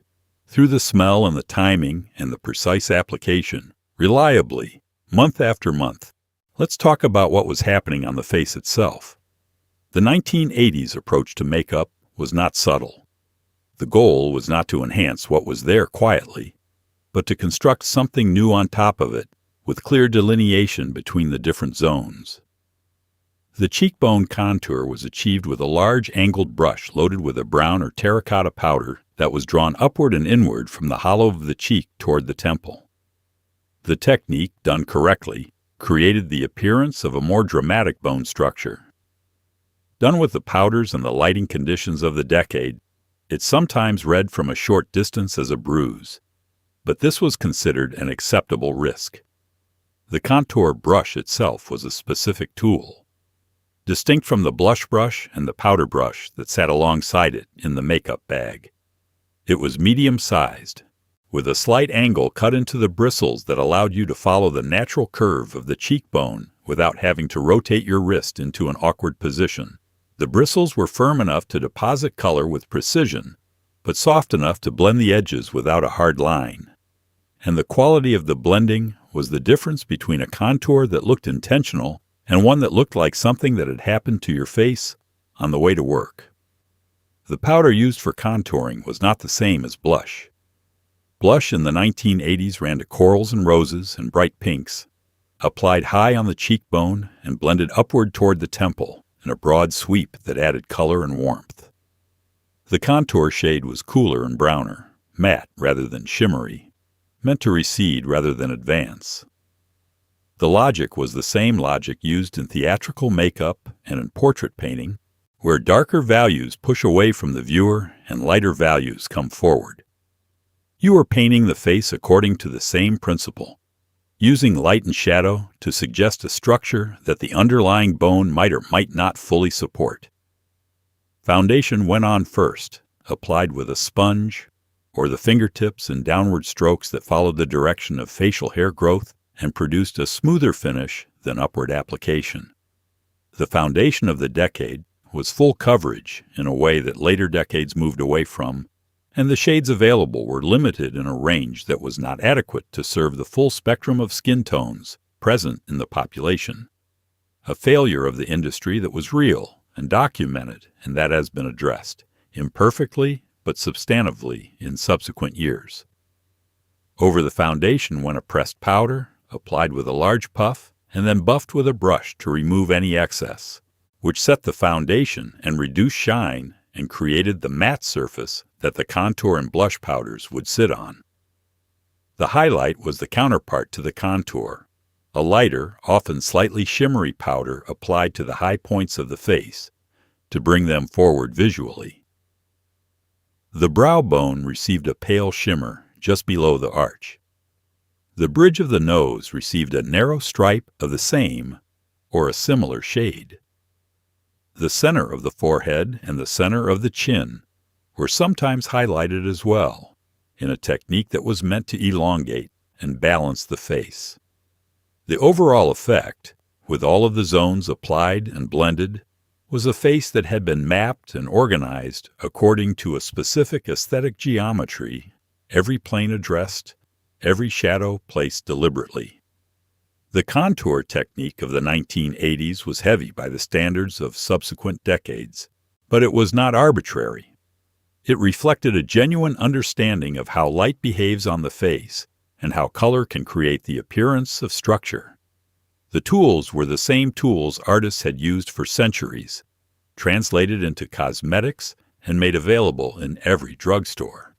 through the smell and the timing and the precise application, reliably, month after month. Let's talk about what was happening on the face itself. The 1980s approach to makeup was not subtle. The goal was not to enhance what was there quietly, but to construct something new on top of it, with clear delineation between the different zones. The cheekbone contour was achieved with a large angled brush loaded with a brown or terracotta powder that was drawn upward and inward from the hollow of the cheek toward the temple. The technique, done correctly, created the appearance of a more dramatic bone structure. Done with the powders and the lighting conditions of the decade, it sometimes read from a short distance as a bruise, but this was considered an acceptable risk. The contour brush itself was a specific tool, distinct from the blush brush and the powder brush that sat alongside it in the makeup bag. It was medium-sized, with a slight angle cut into the bristles that allowed you to follow the natural curve of the cheekbone without having to rotate your wrist into an awkward position. The bristles were firm enough to deposit color with precision, but soft enough to blend the edges without a hard line. And the quality of the blending was the difference between a contour that looked intentional and one that looked like something that had happened to your face on the way to work. The powder used for contouring was not the same as blush. Blush in the 1980s ran to corals and roses and bright pinks, applied high on the cheekbone and blended upward toward the temple in a broad sweep that added color and warmth. The contour shade was cooler and browner, matte rather than shimmery, meant to recede rather than advance. The logic was the same logic used in theatrical makeup and in portrait painting, where darker values push away from the viewer and lighter values come forward. You are painting the face according to the same principle, using light and shadow to suggest a structure that the underlying bone might or might not fully support. Foundation went on first, applied with a sponge, or the fingertips and downward strokes that followed the direction of facial hair growth and produced a smoother finish than upward application. The foundation of the decade was full coverage in a way that later decades moved away from, and the shades available were limited in a range that was not adequate to serve the full spectrum of skin tones present in the population. A failure of the industry that was real and documented, and that has been addressed, imperfectly but substantively in subsequent years. Over the foundation went a pressed powder, applied with a large puff, and then buffed with a brush to remove any excess, which set the foundation and reduced shine and created the matte surface that the contour and blush powders would sit on. The highlight was the counterpart to the contour, a lighter, often slightly shimmery powder applied to the high points of the face to bring them forward visually. The brow bone received a pale shimmer just below the arch. The bridge of the nose received a narrow stripe of the same or a similar shade. The center of the forehead and the center of the chin were sometimes highlighted as well, in a technique that was meant to elongate and balance the face. The overall effect, with all of the zones applied and blended, was a face that had been mapped and organized according to a specific aesthetic geometry, every plane addressed, every shadow placed deliberately. The contour technique of the 1980s was heavy by the standards of subsequent decades, but it was not arbitrary. It reflected a genuine understanding of how light behaves on the face and how color can create the appearance of structure. The tools were the same tools artists had used for centuries, translated into cosmetics and made available in every drugstore.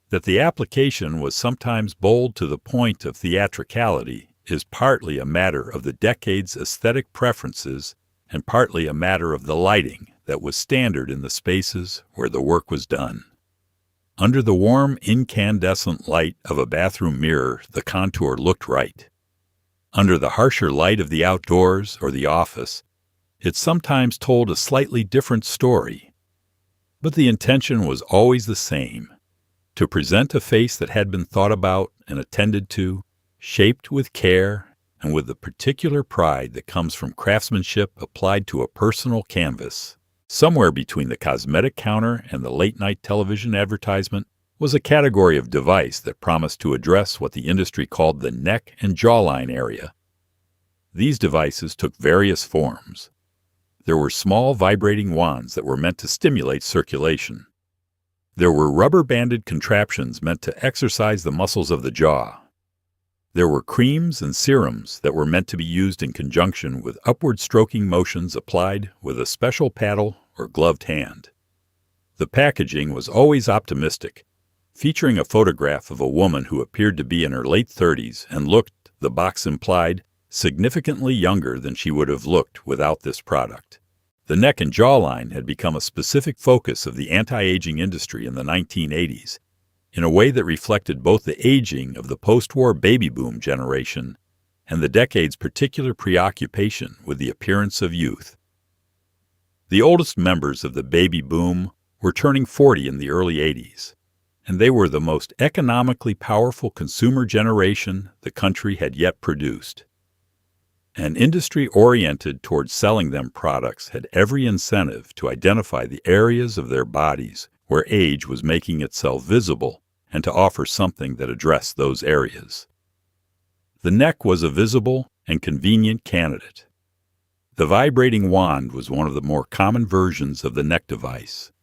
That the application was sometimes bold to the point of theatricality is partly a matter of the decade's aesthetic preferences and partly a matter of the lighting that was standard in the spaces where the work was done. Under the warm, incandescent light of a bathroom mirror, the contour looked right. Under the harsher light of the outdoors or the office, it sometimes told a slightly different story. But the intention was always the same: to present a face that had been thought about and attended to, shaped with care and with the particular pride that comes from craftsmanship applied to a personal canvas. Somewhere between the cosmetic counter and the late-night television advertisement was a category of device that promised to address what the industry called the neck and jawline area. These devices took various forms. There were small vibrating wands that were meant to stimulate circulation. There were rubber-banded contraptions meant to exercise the muscles of the jaw. There were creams and serums that were meant to be used in conjunction with upward stroking motions applied with a special paddle or gloved hand. The packaging was always optimistic, featuring a photograph of a woman who appeared to be in her late 30s and looked, the box implied, significantly younger than she would have looked without this product. The neck and jawline had become a specific focus of the anti-aging industry in the 1980s, in a way that reflected both the aging of the post-war baby boom generation and the decade's particular preoccupation with the appearance of youth. The oldest members of the baby boom were turning 40 in the early 80s, and they were the most economically powerful consumer generation the country had yet produced. An industry oriented towards selling them products had every incentive to identify the areas of their bodies where age was making itself visible and to offer something that addressed those areas. The neck was a visible and convenient candidate. The vibrating wand was one of the more common versions of the neck device.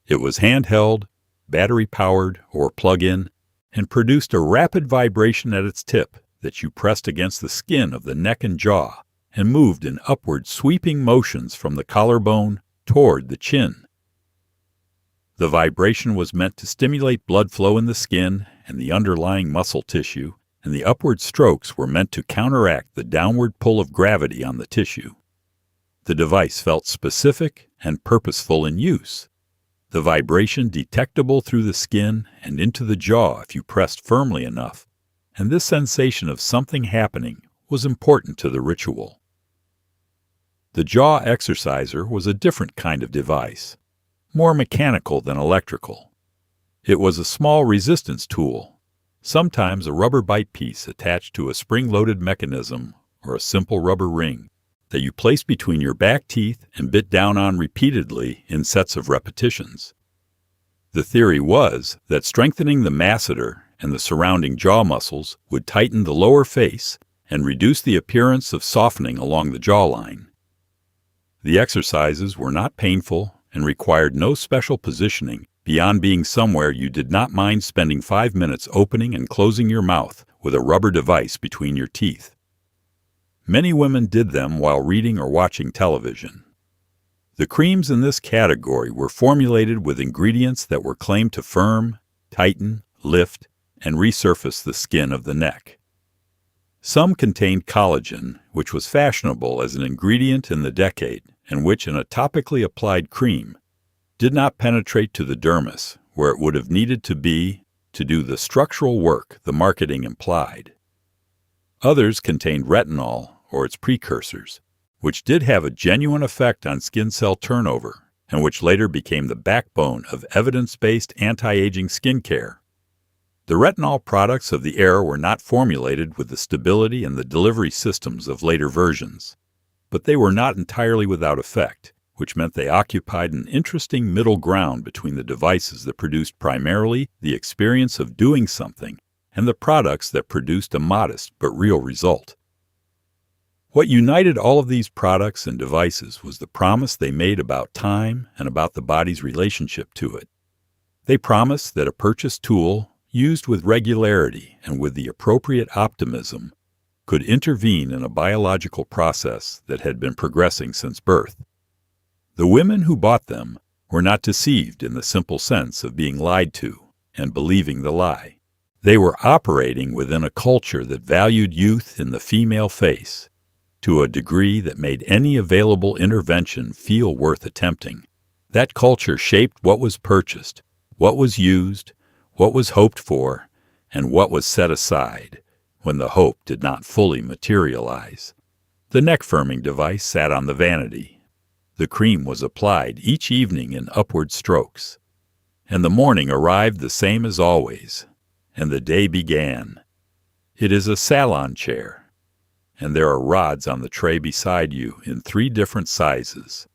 It was handheld, battery-powered or plug-in, and produced a rapid vibration at its tip that you pressed against the skin of the neck and jaw and moved in upward sweeping motions from the collarbone toward the chin. The vibration was meant to stimulate blood flow in the skin and the underlying muscle tissue, and the upward strokes were meant to counteract the downward pull of gravity on the tissue. The device felt specific and purposeful in use. The vibration detectable through the skin and into the jaw if you pressed firmly enough, and this sensation of something happening was important to the ritual. The jaw exerciser was a different kind of device, more mechanical than electrical. It was a small resistance tool, sometimes a rubber bite piece attached to a spring-loaded mechanism or a simple rubber ring that you placed between your back teeth and bit down on repeatedly in sets of repetitions. The theory was that strengthening the masseter and the surrounding jaw muscles would tighten the lower face and reduce the appearance of softening along the jawline. The exercises were not painful and required no special positioning beyond being somewhere you did not mind spending 5 minutes opening and closing your mouth with a rubber device between your teeth. Many women did them while reading or watching television. The creams in this category were formulated with ingredients that were claimed to firm, tighten, lift, and resurface the skin of the neck. Some contained collagen, which was fashionable as an ingredient in the decade, and which, in a topically applied cream, did not penetrate to the dermis, where it would have needed to be to do the structural work the marketing implied. Others contained retinol, or its precursors, which did have a genuine effect on skin cell turnover, and which later became the backbone of evidence-based anti-aging skincare. The retinol products of the era were not formulated with the stability and the delivery systems of later versions, but they were not entirely without effect, which meant they occupied an interesting middle ground between the devices that produced primarily the experience of doing something and the products that produced a modest but real result. What united all of these products and devices was the promise they made about time and about the body's relationship to it. They promised that a purchased tool, used with regularity and with the appropriate optimism, could intervene in a biological process that had been progressing since birth. The women who bought them were not deceived in the simple sense of being lied to and believing the lie. They were operating within a culture that valued youth in the female face to a degree that made any available intervention feel worth attempting. That culture shaped what was purchased, what was used, what was hoped for, and what was set aside when the hope did not fully materialize. The neck-firming device sat on the vanity. The cream was applied each evening in upward strokes, and the morning arrived the same as always, and the day began. It is a salon chair. and there are rods on the tray beside you in 3 different sizes.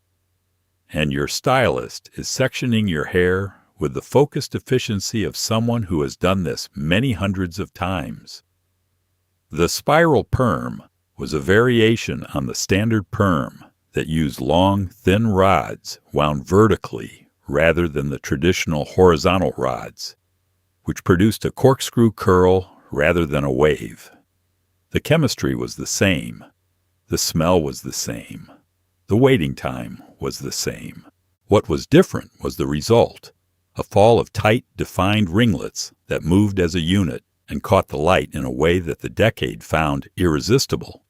And your stylist is sectioning your hair with the focused efficiency of someone who has done this many hundreds of times. The spiral perm was a variation on the standard perm that used long, thin rods wound vertically rather than the traditional horizontal rods, which produced a corkscrew curl rather than a wave. The chemistry was the same. The smell was the same. The waiting time was the same. What was different was the result, a fall of tight, defined ringlets that moved as a unit and caught the light in a way that the decade found irresistible.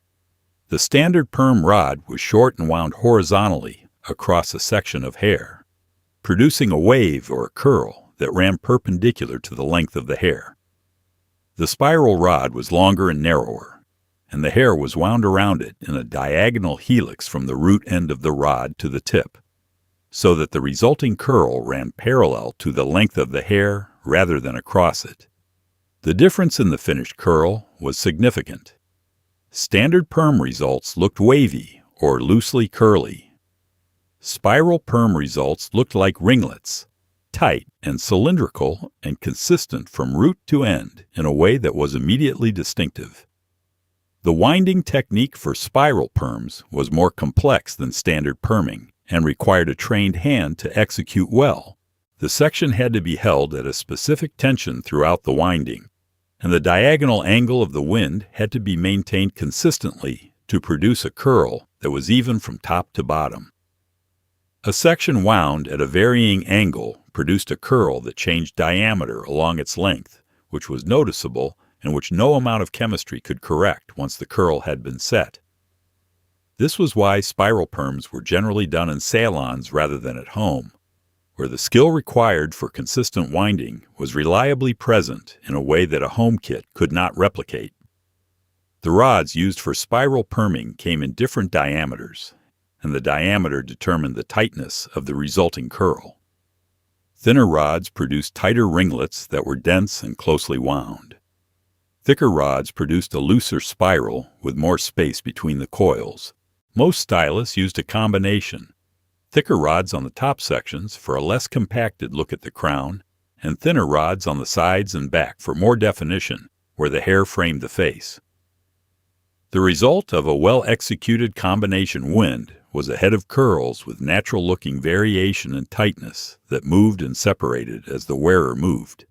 The standard perm rod was short and wound horizontally across a section of hair, producing a wave or a curl that ran perpendicular to the length of the hair. The spiral rod was longer and narrower, and the hair was wound around it in a diagonal helix from the root end of the rod to the tip, so that the resulting curl ran parallel to the length of the hair rather than across it. The difference in the finished curl was significant. Standard perm results looked wavy or loosely curly. Spiral perm results looked like ringlets, tight and cylindrical and consistent from root to end in a way that was immediately distinctive. The winding technique for spiral perms was more complex than standard perming and required a trained hand to execute well. The section had to be held at a specific tension throughout the winding, and the diagonal angle of the wind had to be maintained consistently to produce a curl that was even from top to bottom. A section wound at a varying angle produced a curl that changed diameter along its length, which was noticeable and which no amount of chemistry could correct once the curl had been set. This was why spiral perms were generally done in salons rather than at home, where the skill required for consistent winding was reliably present in a way that a home kit could not replicate. The rods used for spiral perming came in different diameters, and the diameter determined the tightness of the resulting curl. Thinner rods produced tighter ringlets that were dense and closely wound. Thicker rods produced a looser spiral with more space between the coils. Most stylists used a combination: thicker rods on the top sections for a less compacted look at the crown, and thinner rods on the sides and back for more definition where the hair framed the face. The result of a well-executed combination wind was a head of curls with natural-looking variation and tightness that moved and separated as the wearer moved.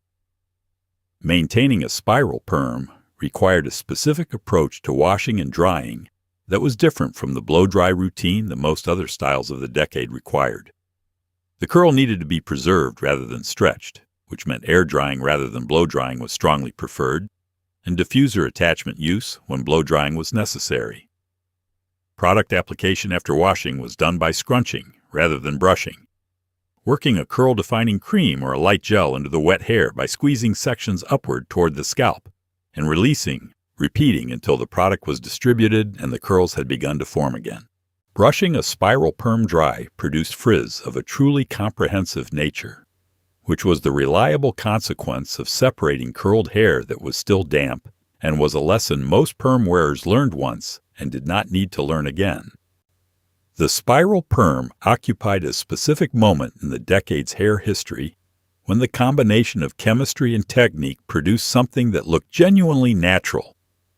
Maintaining a spiral perm required a specific approach to washing and drying that was different from the blow-dry routine that most other styles of the decade required. The curl needed to be preserved rather than stretched, which meant air drying rather than blow drying was strongly preferred, and diffuser attachment use when blow drying was necessary. Product application after washing was done by scrunching rather than brushing, working a curl-defining cream or a light gel into the wet hair by squeezing sections upward toward the scalp, and repeating until the product was distributed and the curls had begun to form again. Brushing a spiral perm dry produced frizz of a truly comprehensive nature, which was the reliable consequence of separating curled hair that was still damp and was a lesson most perm wearers learned once and did not need to learn again. The spiral perm occupied a specific moment in the decade's hair history when the combination of chemistry and technique produced something that looked genuinely natural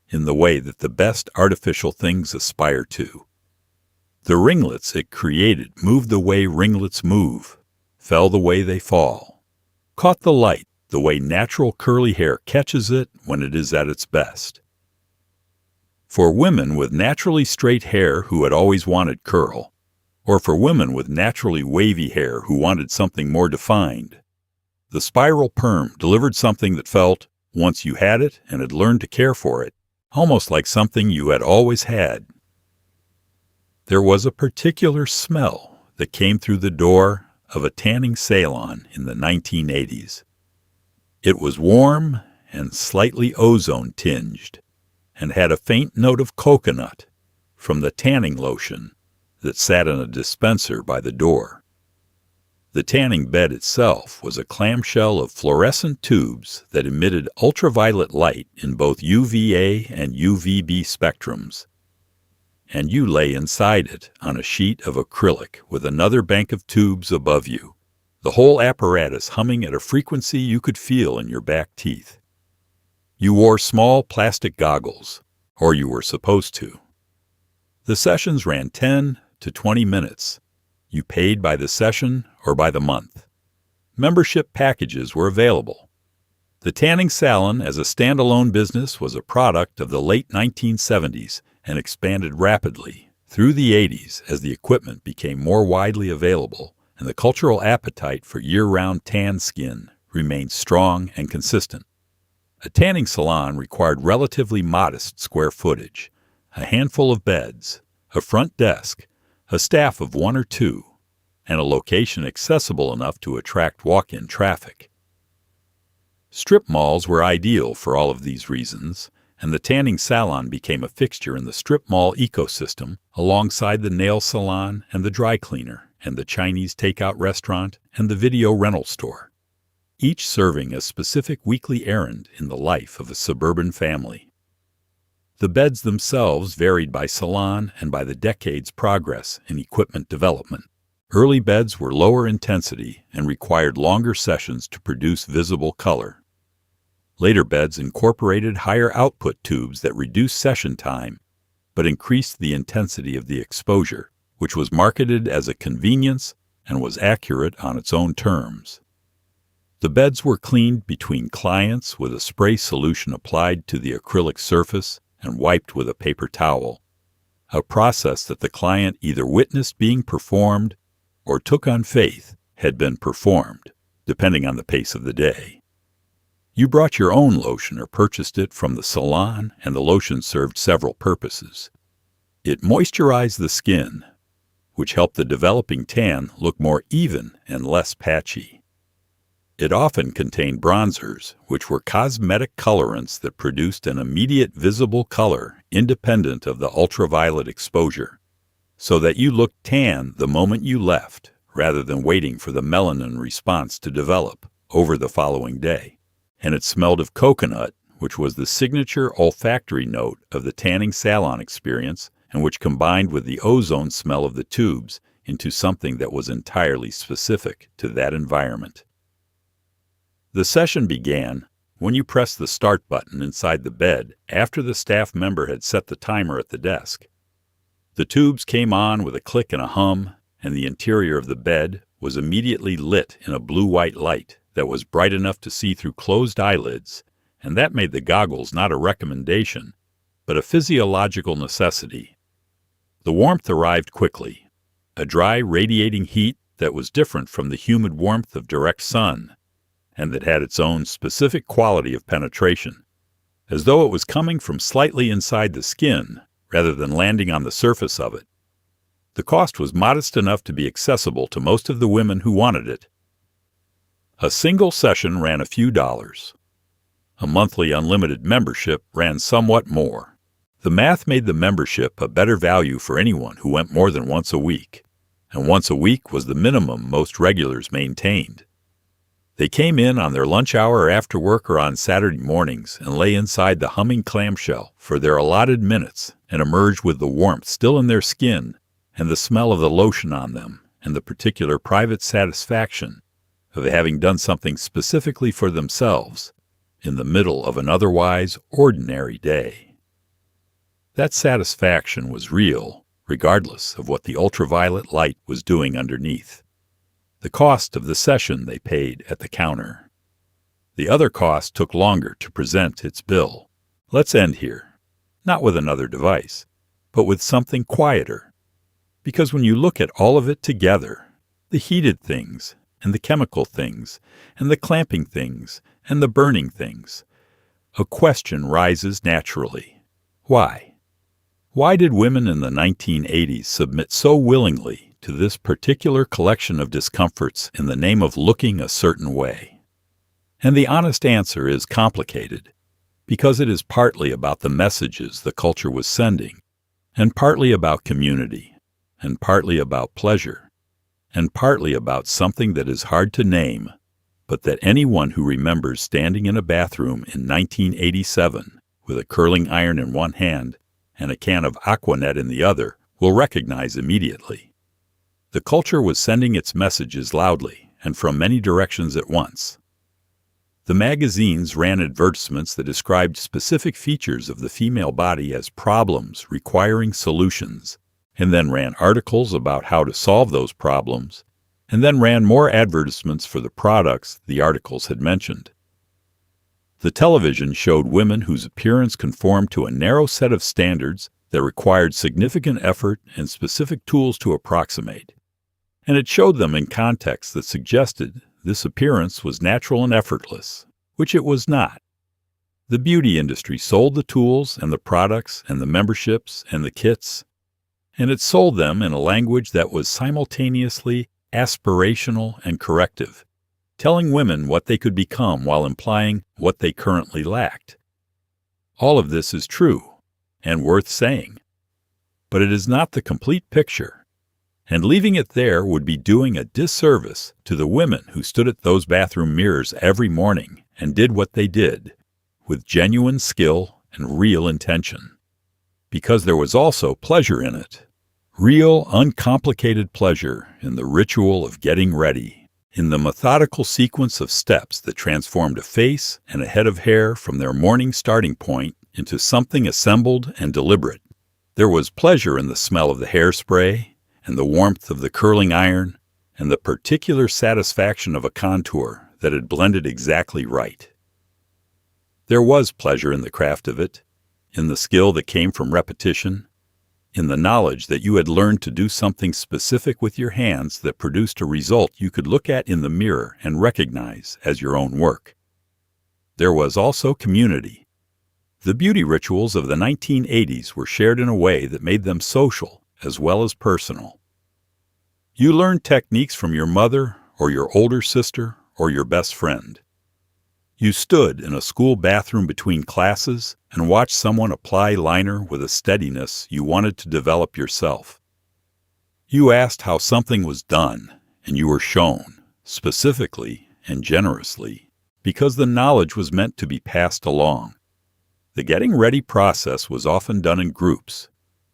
in the way that the best artificial things aspire to. The ringlets it created moved the way ringlets move, fell the way they fall, caught the light the way natural curly hair catches it when it is at its best. For women with naturally straight hair who had always wanted curl, or for women with naturally wavy hair who wanted something more defined, the spiral perm delivered something that felt, once you had it and had learned to care for it, almost like something you had always had. There was a particular smell that came through the door of a tanning salon in the 1980s. It was warm and slightly ozone-tinged, and had a faint note of coconut from the tanning lotion that sat in a dispenser by the door. The tanning bed itself was a clamshell of fluorescent tubes that emitted ultraviolet light in both UVA and UVB spectrums and you lay inside it on a sheet of acrylic with another bank of tubes above you, the whole apparatus humming at a frequency you could feel in your back teeth. You wore small plastic goggles, or you were supposed to. The sessions ran 10 to 20 minutes. You paid by the session or by the month. Membership packages were available. The tanning salon as a standalone business was a product of the late 1970s and expanded rapidly through the 80s as the equipment became more widely available and the cultural appetite for year-round tan skin remained strong and consistent. A tanning salon required relatively modest square footage, a handful of beds, a front desk, a staff of 1 or 2, and a location accessible enough to attract walk-in traffic. Strip malls were ideal for all of these reasons, and the tanning salon became a fixture in the strip mall ecosystem alongside the nail salon and the dry cleaner and the Chinese takeout restaurant and the video rental store, each serving a specific weekly errand in the life of a suburban family. The beds themselves varied by salon and by the decade's progress in equipment development. Early beds were lower intensity and required longer sessions to produce visible color. Later beds incorporated higher output tubes that reduced session time but increased the intensity of the exposure, which was marketed as a convenience and was accurate on its own terms. The beds were cleaned between clients with a spray solution applied to the acrylic surface and wiped with a paper towel, a process that the client either witnessed being performed or took on faith had been performed, depending on the pace of the day. You brought your own lotion or purchased it from the salon, and the lotion served several purposes. It moisturized the skin, which helped the developing tan look more even and less patchy. It often contained bronzers, which were cosmetic colorants that produced an immediate visible color independent of the ultraviolet exposure, so that you looked tan the moment you left, rather than waiting for the melanin response to develop over the following day. And it smelled of coconut, which was the signature olfactory note of the tanning salon experience and which combined with the ozone smell of the tubes into something that was entirely specific to that environment. The session began when you pressed the start button inside the bed after the staff member had set the timer at the desk. The tubes came on with a click and a hum, and the interior of the bed was immediately lit in a blue-white light that was bright enough to see through closed eyelids, and that made the goggles not a recommendation, but a physiological necessity. The warmth arrived quickly, a dry, radiating heat that was different from the humid warmth of direct sun, and that had its own specific quality of penetration, as though it was coming from slightly inside the skin rather than landing on the surface of it. The cost was modest enough to be accessible to most of the women who wanted it. A single session ran a few dollars. A monthly unlimited membership ran somewhat more. The math made the membership a better value for anyone who went more than once a week, and once a week was the minimum most regulars maintained. They came in on their lunch hour or after work or on Saturday mornings and lay inside the humming clamshell for their allotted minutes and emerged with the warmth still in their skin and the smell of the lotion on them and the particular private satisfaction of having done something specifically for themselves in the middle of an otherwise ordinary day. That satisfaction was real, regardless of what the ultraviolet light was doing underneath. The cost of the session they paid at the counter. The other cost took longer to present its bill. Let's end here, not with another device, but with something quieter. Because when you look at all of it together, the heated things, and the chemical things, and the clamping things, and the burning things, a question rises naturally. Why? Why did women in the 1980s submit so willingly to this particular collection of discomforts in the name of looking a certain way? And the honest answer is complicated, because it is partly about the messages the culture was sending, and partly about community, and partly about pleasure, and partly about something that is hard to name, but that anyone who remembers standing in a bathroom in 1987 with a curling iron in one hand and a can of Aquanet in the other will recognize immediately. The culture was sending its messages loudly and from many directions at once. The magazines ran advertisements that described specific features of the female body as problems requiring solutions, and then ran articles about how to solve those problems, and then ran more advertisements for the products the articles had mentioned. The television showed women whose appearance conformed to a narrow set of standards that required significant effort and specific tools to approximate, and it showed them in contexts that suggested this appearance was natural and effortless, which it was not. The beauty industry sold the tools and the products and the memberships and the kits, and it sold them in a language that was simultaneously aspirational and corrective, telling women what they could become while implying what they currently lacked. All of this is true and worth saying, but it is not the complete picture. And leaving it there would be doing a disservice to the women who stood at those bathroom mirrors every morning and did what they did, with genuine skill and real intention. Because there was also pleasure in it. Real, uncomplicated pleasure in the ritual of getting ready, in the methodical sequence of steps that transformed a face and a head of hair from their morning starting point into something assembled and deliberate. There was pleasure in the smell of the hairspray, and the warmth of the curling iron, and the particular satisfaction of a contour that had blended exactly right. There was pleasure in the craft of it, in the skill that came from repetition, in the knowledge that you had learned to do something specific with your hands that produced a result you could look at in the mirror and recognize as your own work. There was also community. The beauty rituals of the 1980s were shared in a way that made them social as well as personal. You learned techniques from your mother or your older sister or your best friend. You stood in a school bathroom between classes and watched someone apply liner with a steadiness you wanted to develop yourself. You asked how something was done, and you were shown, specifically and generously, because the knowledge was meant to be passed along. The getting ready process was often done in groups,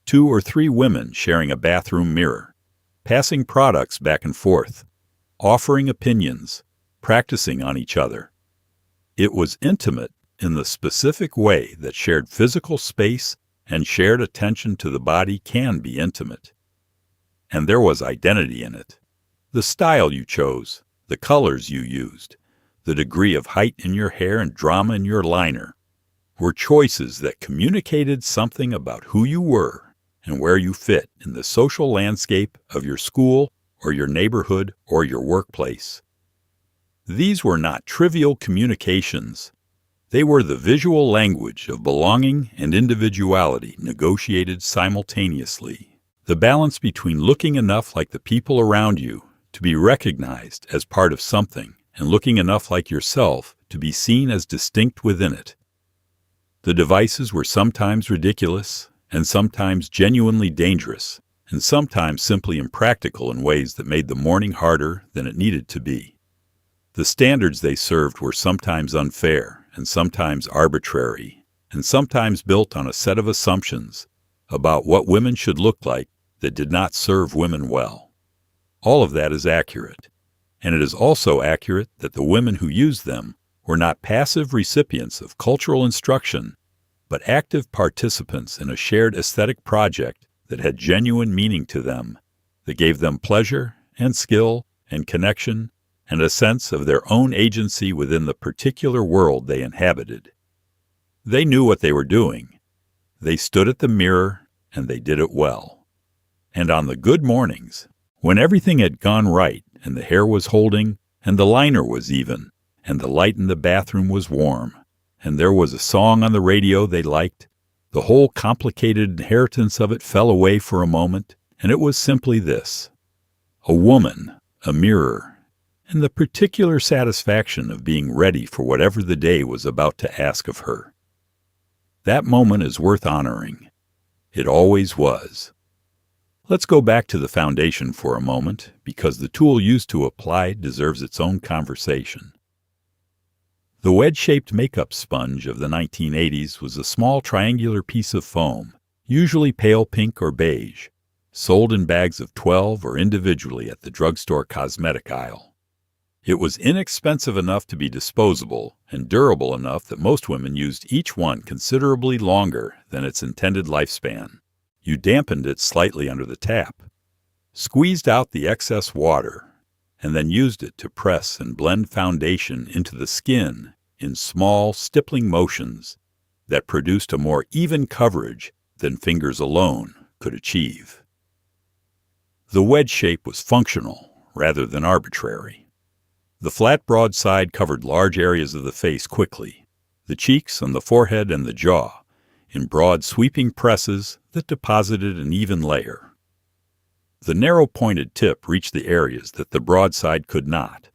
2 or 3 women sharing a bathroom mirror, passing products back and forth, offering opinions, practicing on each other. It was intimate in the specific way that shared physical space and shared attention to the body can be intimate. And there was identity in it. The style you chose, the colors you used, the degree of height in your hair and drama in your liner, were choices that communicated something about who you were and where you fit in the social landscape of your school or your neighborhood or your workplace. These were not trivial communications. They were the visual language of belonging and individuality negotiated simultaneously. The balance between looking enough like the people around you to be recognized as part of something and looking enough like yourself to be seen as distinct within it. The devices were sometimes ridiculous, and sometimes genuinely dangerous, and sometimes simply impractical in ways that made the morning harder than it needed to be. The standards they served were sometimes unfair, and sometimes arbitrary, and sometimes built on a set of assumptions about what women should look like that did not serve women well. All of that is accurate, and it is also accurate that the women who used them were not passive recipients of cultural instruction, but active participants in a shared aesthetic project that had genuine meaning to them, that gave them pleasure and skill and connection and a sense of their own agency within the particular world they inhabited. They knew what they were doing. They stood at the mirror, and they did it well. And on the good mornings, when everything had gone right and the hair was holding and the liner was even and the light in the bathroom was warm, and there was a song on the radio they liked, the whole complicated inheritance of it fell away for a moment, and it was simply this: a woman, a mirror, and the particular satisfaction of being ready for whatever the day was about to ask of her. That moment is worth honoring. It always was. Let's go back to the foundation for a moment, because the tool used to apply deserves its own conversation. The wedge-shaped makeup sponge of the 1980s was a small triangular piece of foam usually pale pink or beige, sold in bags of 12 or individually at the drugstore cosmetic aisle. It was inexpensive enough to be disposable and durable enough that most women used each one considerably longer than its intended lifespan. You dampened it slightly under the tap, squeezed out the excess water, and then used it to press and blend foundation into the skin in small, stippling motions that produced a more even coverage than fingers alone could achieve. The wedge shape was functional rather than arbitrary. The flat broadside covered large areas of the face quickly, the cheeks and the forehead and the jaw, in broad sweeping presses that deposited an even layer. The narrow-pointed tip reached the areas that the broadside could not: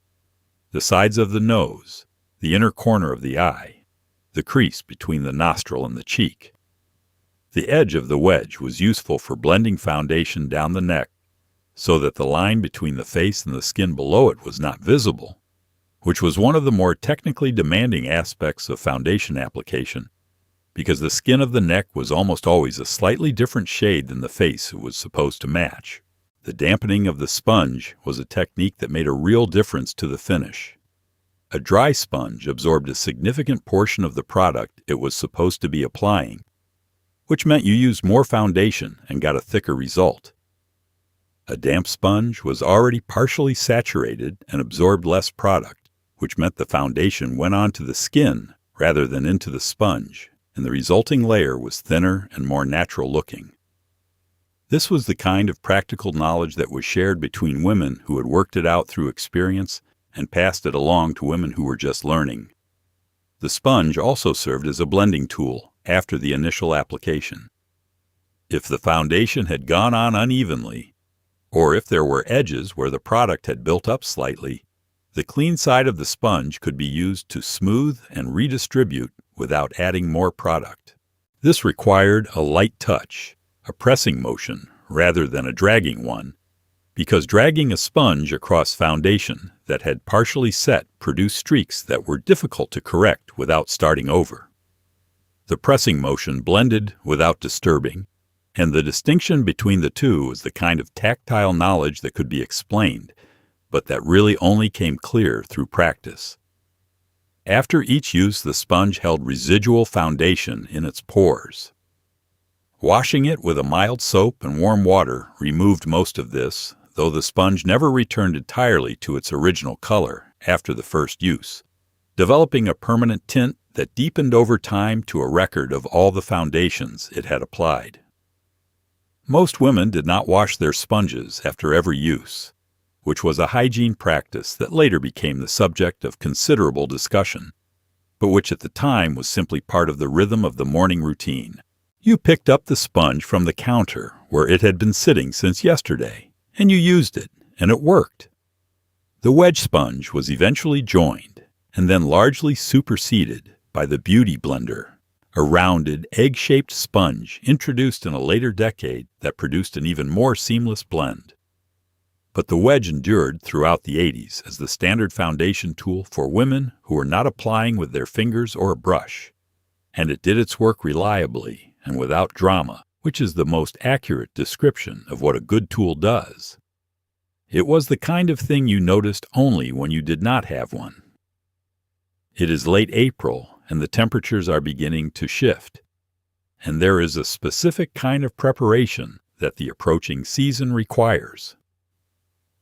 the sides of the nose, the inner corner of the eye, the crease between the nostril and the cheek. The edge of the wedge was useful for blending foundation down the neck so that the line between the face and the skin below it was not visible, which was one of the more technically demanding aspects of foundation application, because the skin of the neck was almost always a slightly different shade than the face it was supposed to match. The dampening of the sponge was a technique that made a real difference to the finish. A dry sponge absorbed a significant portion of the product it was supposed to be applying, which meant you used more foundation and got a thicker result. A damp sponge was already partially saturated and absorbed less product, which meant the foundation went onto the skin rather than into the sponge, and the resulting layer was thinner and more natural looking. This was the kind of practical knowledge that was shared between women who had worked it out through experience and passed it along to women who were just learning. The sponge also served as a blending tool after the initial application. If the foundation had gone on unevenly, or if there were edges where the product had built up slightly, the clean side of the sponge could be used to smooth and redistribute without adding more product. This required a light touch, a pressing motion rather than a dragging one, because dragging a sponge across foundation that had partially set produced streaks that were difficult to correct without starting over. The pressing motion blended without disturbing, and the distinction between the two was the kind of tactile knowledge that could be explained, but that really only came clear through practice. After each use, the sponge held residual foundation in its pores. Washing it with a mild soap and warm water removed most of this, though the sponge never returned entirely to its original color after the first use, developing a permanent tint that deepened over time to a record of all the foundations it had applied. Most women did not wash their sponges after every use, which was a hygiene practice that later became the subject of considerable discussion, but which at the time was simply part of the rhythm of the morning routine. You picked up the sponge from the counter where it had been sitting since yesterday, and you used it, and it worked. The wedge sponge was eventually joined, and then largely superseded by the Beauty Blender, a rounded, egg-shaped sponge introduced in a later decade that produced an even more seamless blend. But the wedge endured throughout the 80s as the standard foundation tool for women who were not applying with their fingers or a brush, and it did its work reliably and without drama, which is the most accurate description of what a good tool does. It was the kind of thing you noticed only when you did not have one. It is late April, and the temperatures are beginning to shift, and there is a specific kind of preparation that the approaching season requires.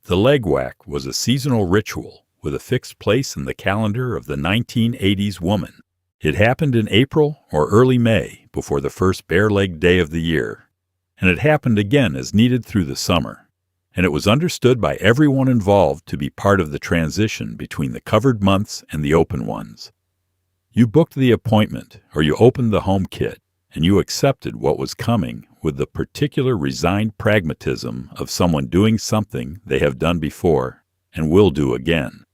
The leg whack was a seasonal ritual with a fixed place in the calendar of the 1980s woman. It happened in April or early May before the first bare-leg day of the year, and it happened again as needed through the summer, and it was understood by everyone involved to be part of the transition between the covered months and the open ones. You booked the appointment or you opened the home kit, and you accepted what was coming with the particular resigned pragmatism of someone doing something they have done before and will do again.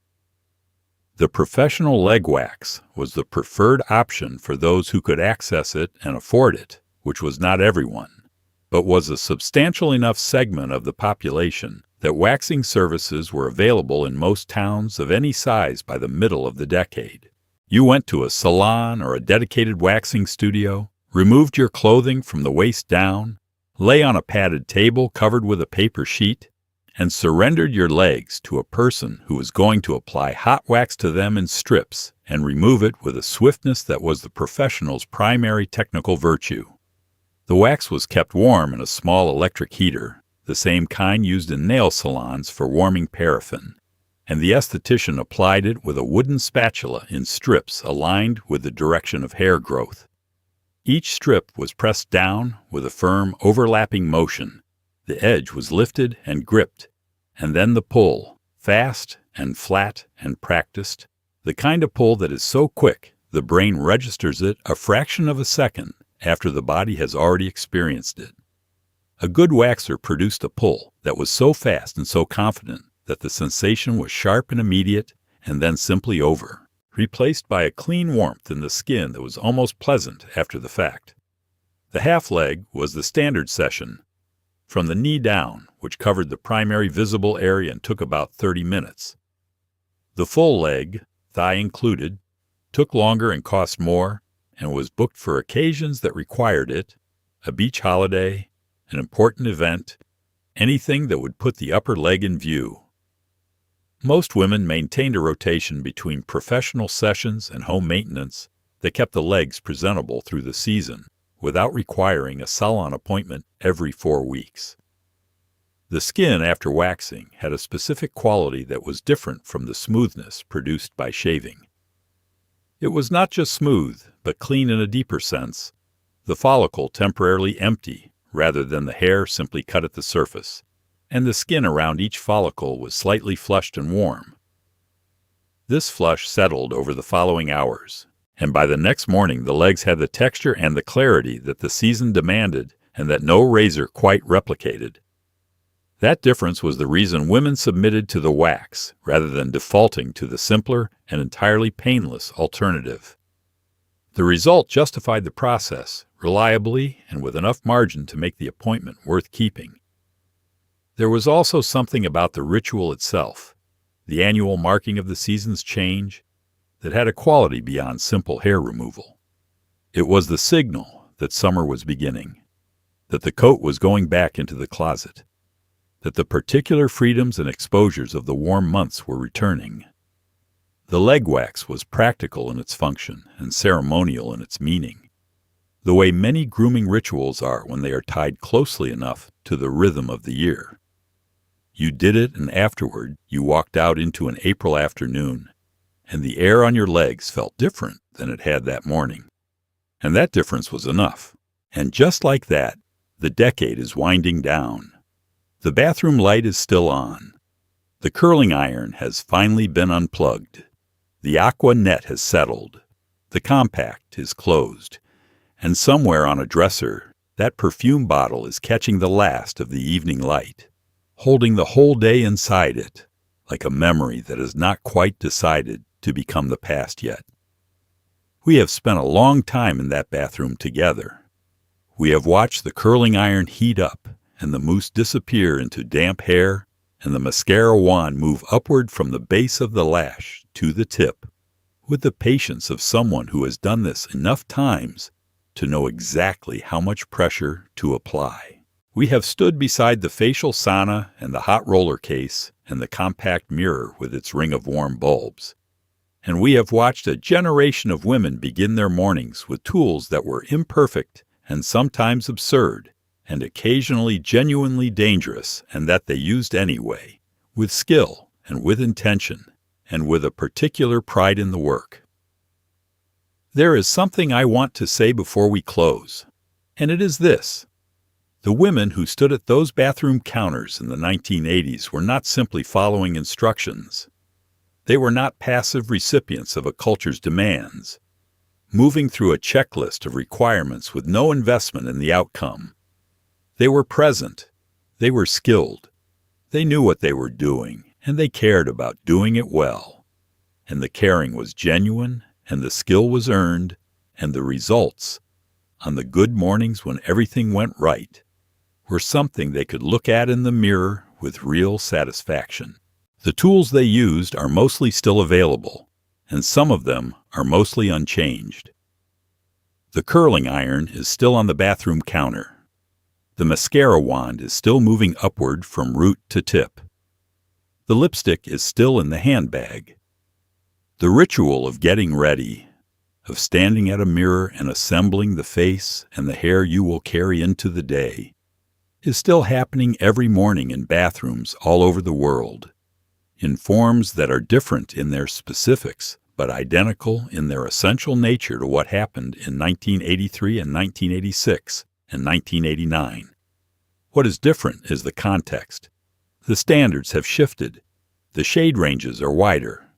The professional leg wax was the preferred option for those who could access it and afford it, which was not everyone, but was a substantial enough segment of the population that waxing services were available in most towns of any size by the middle of the decade. You went to a salon or a dedicated waxing studio, removed your clothing from the waist down, lay on a padded table covered with a paper sheet, and surrendered your legs to a person who was going to apply hot wax to them in strips and remove it with a swiftness that was the professional's primary technical virtue. The wax was kept warm in a small electric heater, the same kind used in nail salons for warming paraffin, and the esthetician applied it with a wooden spatula in strips aligned with the direction of hair growth. Each strip was pressed down with a firm, overlapping motion. The edge was lifted and gripped, and then the pull, fast and flat and practiced, the kind of pull that is so quick the brain registers it a fraction of a second after the body has already experienced it. A good waxer produced a pull that was so fast and so confident that the sensation was sharp and immediate and then simply over, replaced by a clean warmth in the skin that was almost pleasant after the fact. The half leg was the standard session, from the knee down, which covered the primary visible area and took about 30 minutes. The full leg, thigh included, took longer and cost more, and was booked for occasions that required it, a beach holiday, an important event, anything that would put the upper leg in view. Most women maintained a rotation between professional sessions and home maintenance that kept the legs presentable through the season, without requiring a salon appointment every 4 weeks. The skin after waxing had a specific quality that was different from the smoothness produced by shaving. It was not just smooth, but clean in a deeper sense, the follicle temporarily empty rather than the hair simply cut at the surface, and the skin around each follicle was slightly flushed and warm. This flush settled over the following hours, and by the next morning the legs had the texture and the clarity that the season demanded and that no razor quite replicated. That difference was the reason women submitted to the wax rather than defaulting to the simpler and entirely painless alternative. The result justified the process, reliably and with enough margin to make the appointment worth keeping. There was also something about the ritual itself, the annual marking of the season's change, that had a quality beyond simple hair removal. It was the signal that summer was beginning, that the coat was going back into the closet, that the particular freedoms and exposures of the warm months were returning. The leg wax was practical in its function and ceremonial in its meaning, the way many grooming rituals are when they are tied closely enough to the rhythm of the year. You did it, and afterward you walked out into an April afternoon, and the air on your legs felt different than it had that morning. And that difference was enough. And just like that, the decade is winding down. The bathroom light is still on. The curling iron has finally been unplugged. The aqua net has settled. The compact is closed. And somewhere on a dresser, that perfume bottle is catching the last of the evening light, holding the whole day inside it, like a memory that has not quite decided to become the past yet. We have spent a long time in that bathroom together. We have watched the curling iron heat up and the mousse disappear into damp hair and the mascara wand move upward from the base of the lash to the tip, with the patience of someone who has done this enough times to know exactly how much pressure to apply. We have stood beside the facial sauna and the hot roller case and the compact mirror with its ring of warm bulbs. And we have watched a generation of women begin their mornings with tools that were imperfect and sometimes absurd, and occasionally genuinely dangerous, and that they used anyway, with skill and with intention, and with a particular pride in the work. There is something I want to say before we close, and it is this. The women who stood at those bathroom counters in the 1980s were not simply following instructions. They were not passive recipients of a culture's demands, moving through a checklist of requirements with no investment in the outcome. They were present. They were skilled. They knew what they were doing, and they cared about doing it well. And the caring was genuine, and the skill was earned, and the results, on the good mornings when everything went right, were something they could look at in the mirror with real satisfaction. The tools they used are mostly still available, and some of them are mostly unchanged. The curling iron is still on the bathroom counter. The mascara wand is still moving upward from root to tip. The lipstick is still in the handbag. The ritual of getting ready, of standing at a mirror and assembling the face and the hair you will carry into the day, is still happening every morning in bathrooms all over the world, in forms that are different in their specifics, but identical in their essential nature to what happened in 1983 and 1986 and 1989. What is different is the context. The standards have shifted. The shade ranges are wider.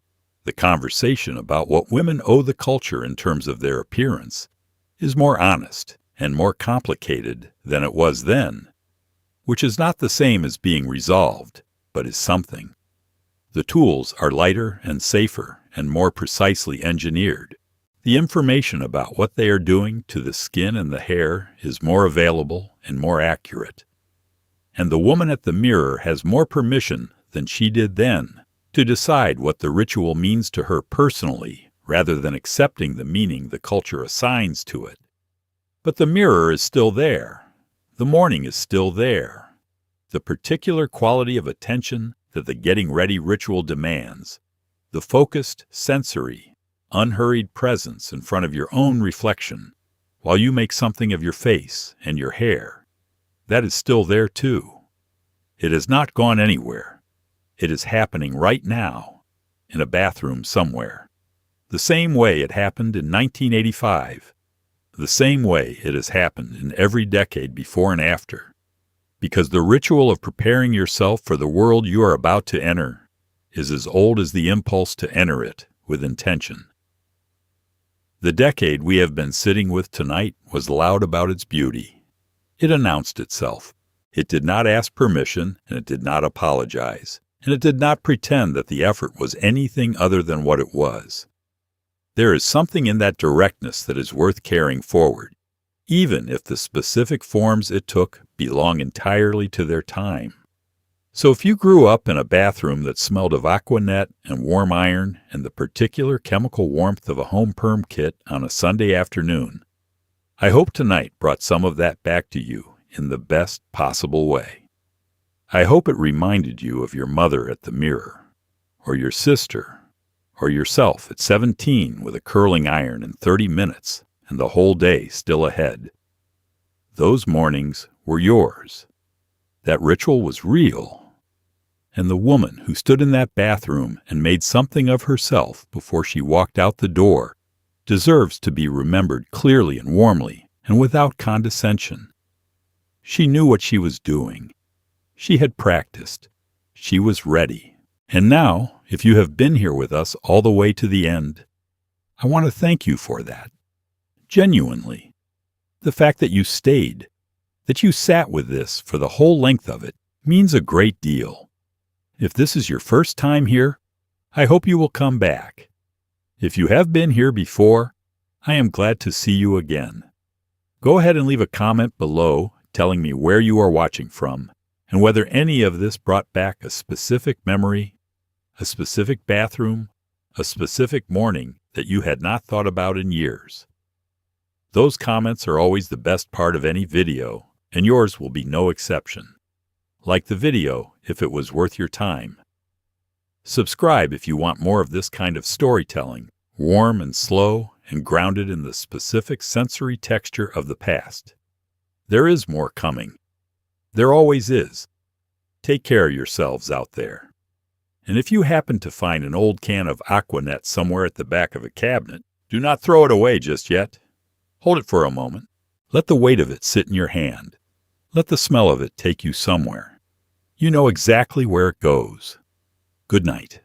The conversation about what women owe the culture in terms of their appearance is more honest and more complicated than it was then, which is not the same as being resolved, but is something. The tools are lighter and safer and more precisely engineered. The information about what they are doing to the skin and the hair is more available and more accurate. And the woman at the mirror has more permission than she did then to decide what the ritual means to her personally, rather than accepting the meaning the culture assigns to it. But the mirror is still there. The morning is still there. The particular quality of attention that the getting ready ritual demands, the focused, sensory, unhurried presence in front of your own reflection, while you make something of your face and your hair, that is still there too. It has not gone anywhere. It is happening right now, in a bathroom somewhere. The same way it happened in 1985. The same way it has happened in every decade before and after. Because the ritual of preparing yourself for the world you are about to enter is as old as the impulse to enter it with intention. The decade we have been sitting with tonight was loud about its beauty. It announced itself. It did not ask permission, and it did not apologize, and it did not pretend that the effort was anything other than what it was. There is something in that directness that is worth carrying forward, even if the specific forms it took belong entirely to their time. So if you grew up in a bathroom that smelled of Aquanet and warm iron and the particular chemical warmth of a home perm kit on a Sunday afternoon, I hope tonight brought some of that back to you in the best possible way. I hope it reminded you of your mother at the mirror, or your sister, or yourself at 17 with a curling iron in 30 minutes and the whole day still ahead. Those mornings were yours. That ritual was real. And the woman who stood in that bathroom and made something of herself before she walked out the door deserves to be remembered clearly and warmly and without condescension. She knew what she was doing. She had practiced. She was ready. And now, if you have been here with us all the way to the end, I want to thank you for that. Genuinely. The fact that you stayed, that you sat with this for the whole length of it, means a great deal. If this is your first time here, I hope you will come back. If you have been here before, I am glad to see you again. Go ahead and leave a comment below telling me where you are watching from and whether any of this brought back a specific memory, a specific bathroom, a specific morning that you had not thought about in years. Those comments are always the best part of any video, and yours will be no exception. Like the video if it was worth your time. Subscribe if you want more of this kind of storytelling, warm and slow and grounded in the specific sensory texture of the past. There is more coming. There always is. Take care of yourselves out there. And if you happen to find an old can of Aquanet somewhere at the back of a cabinet, do not throw it away just yet. Hold it for a moment. Let the weight of it sit in your hand. Let the smell of it take you somewhere. You know exactly where it goes. Good night.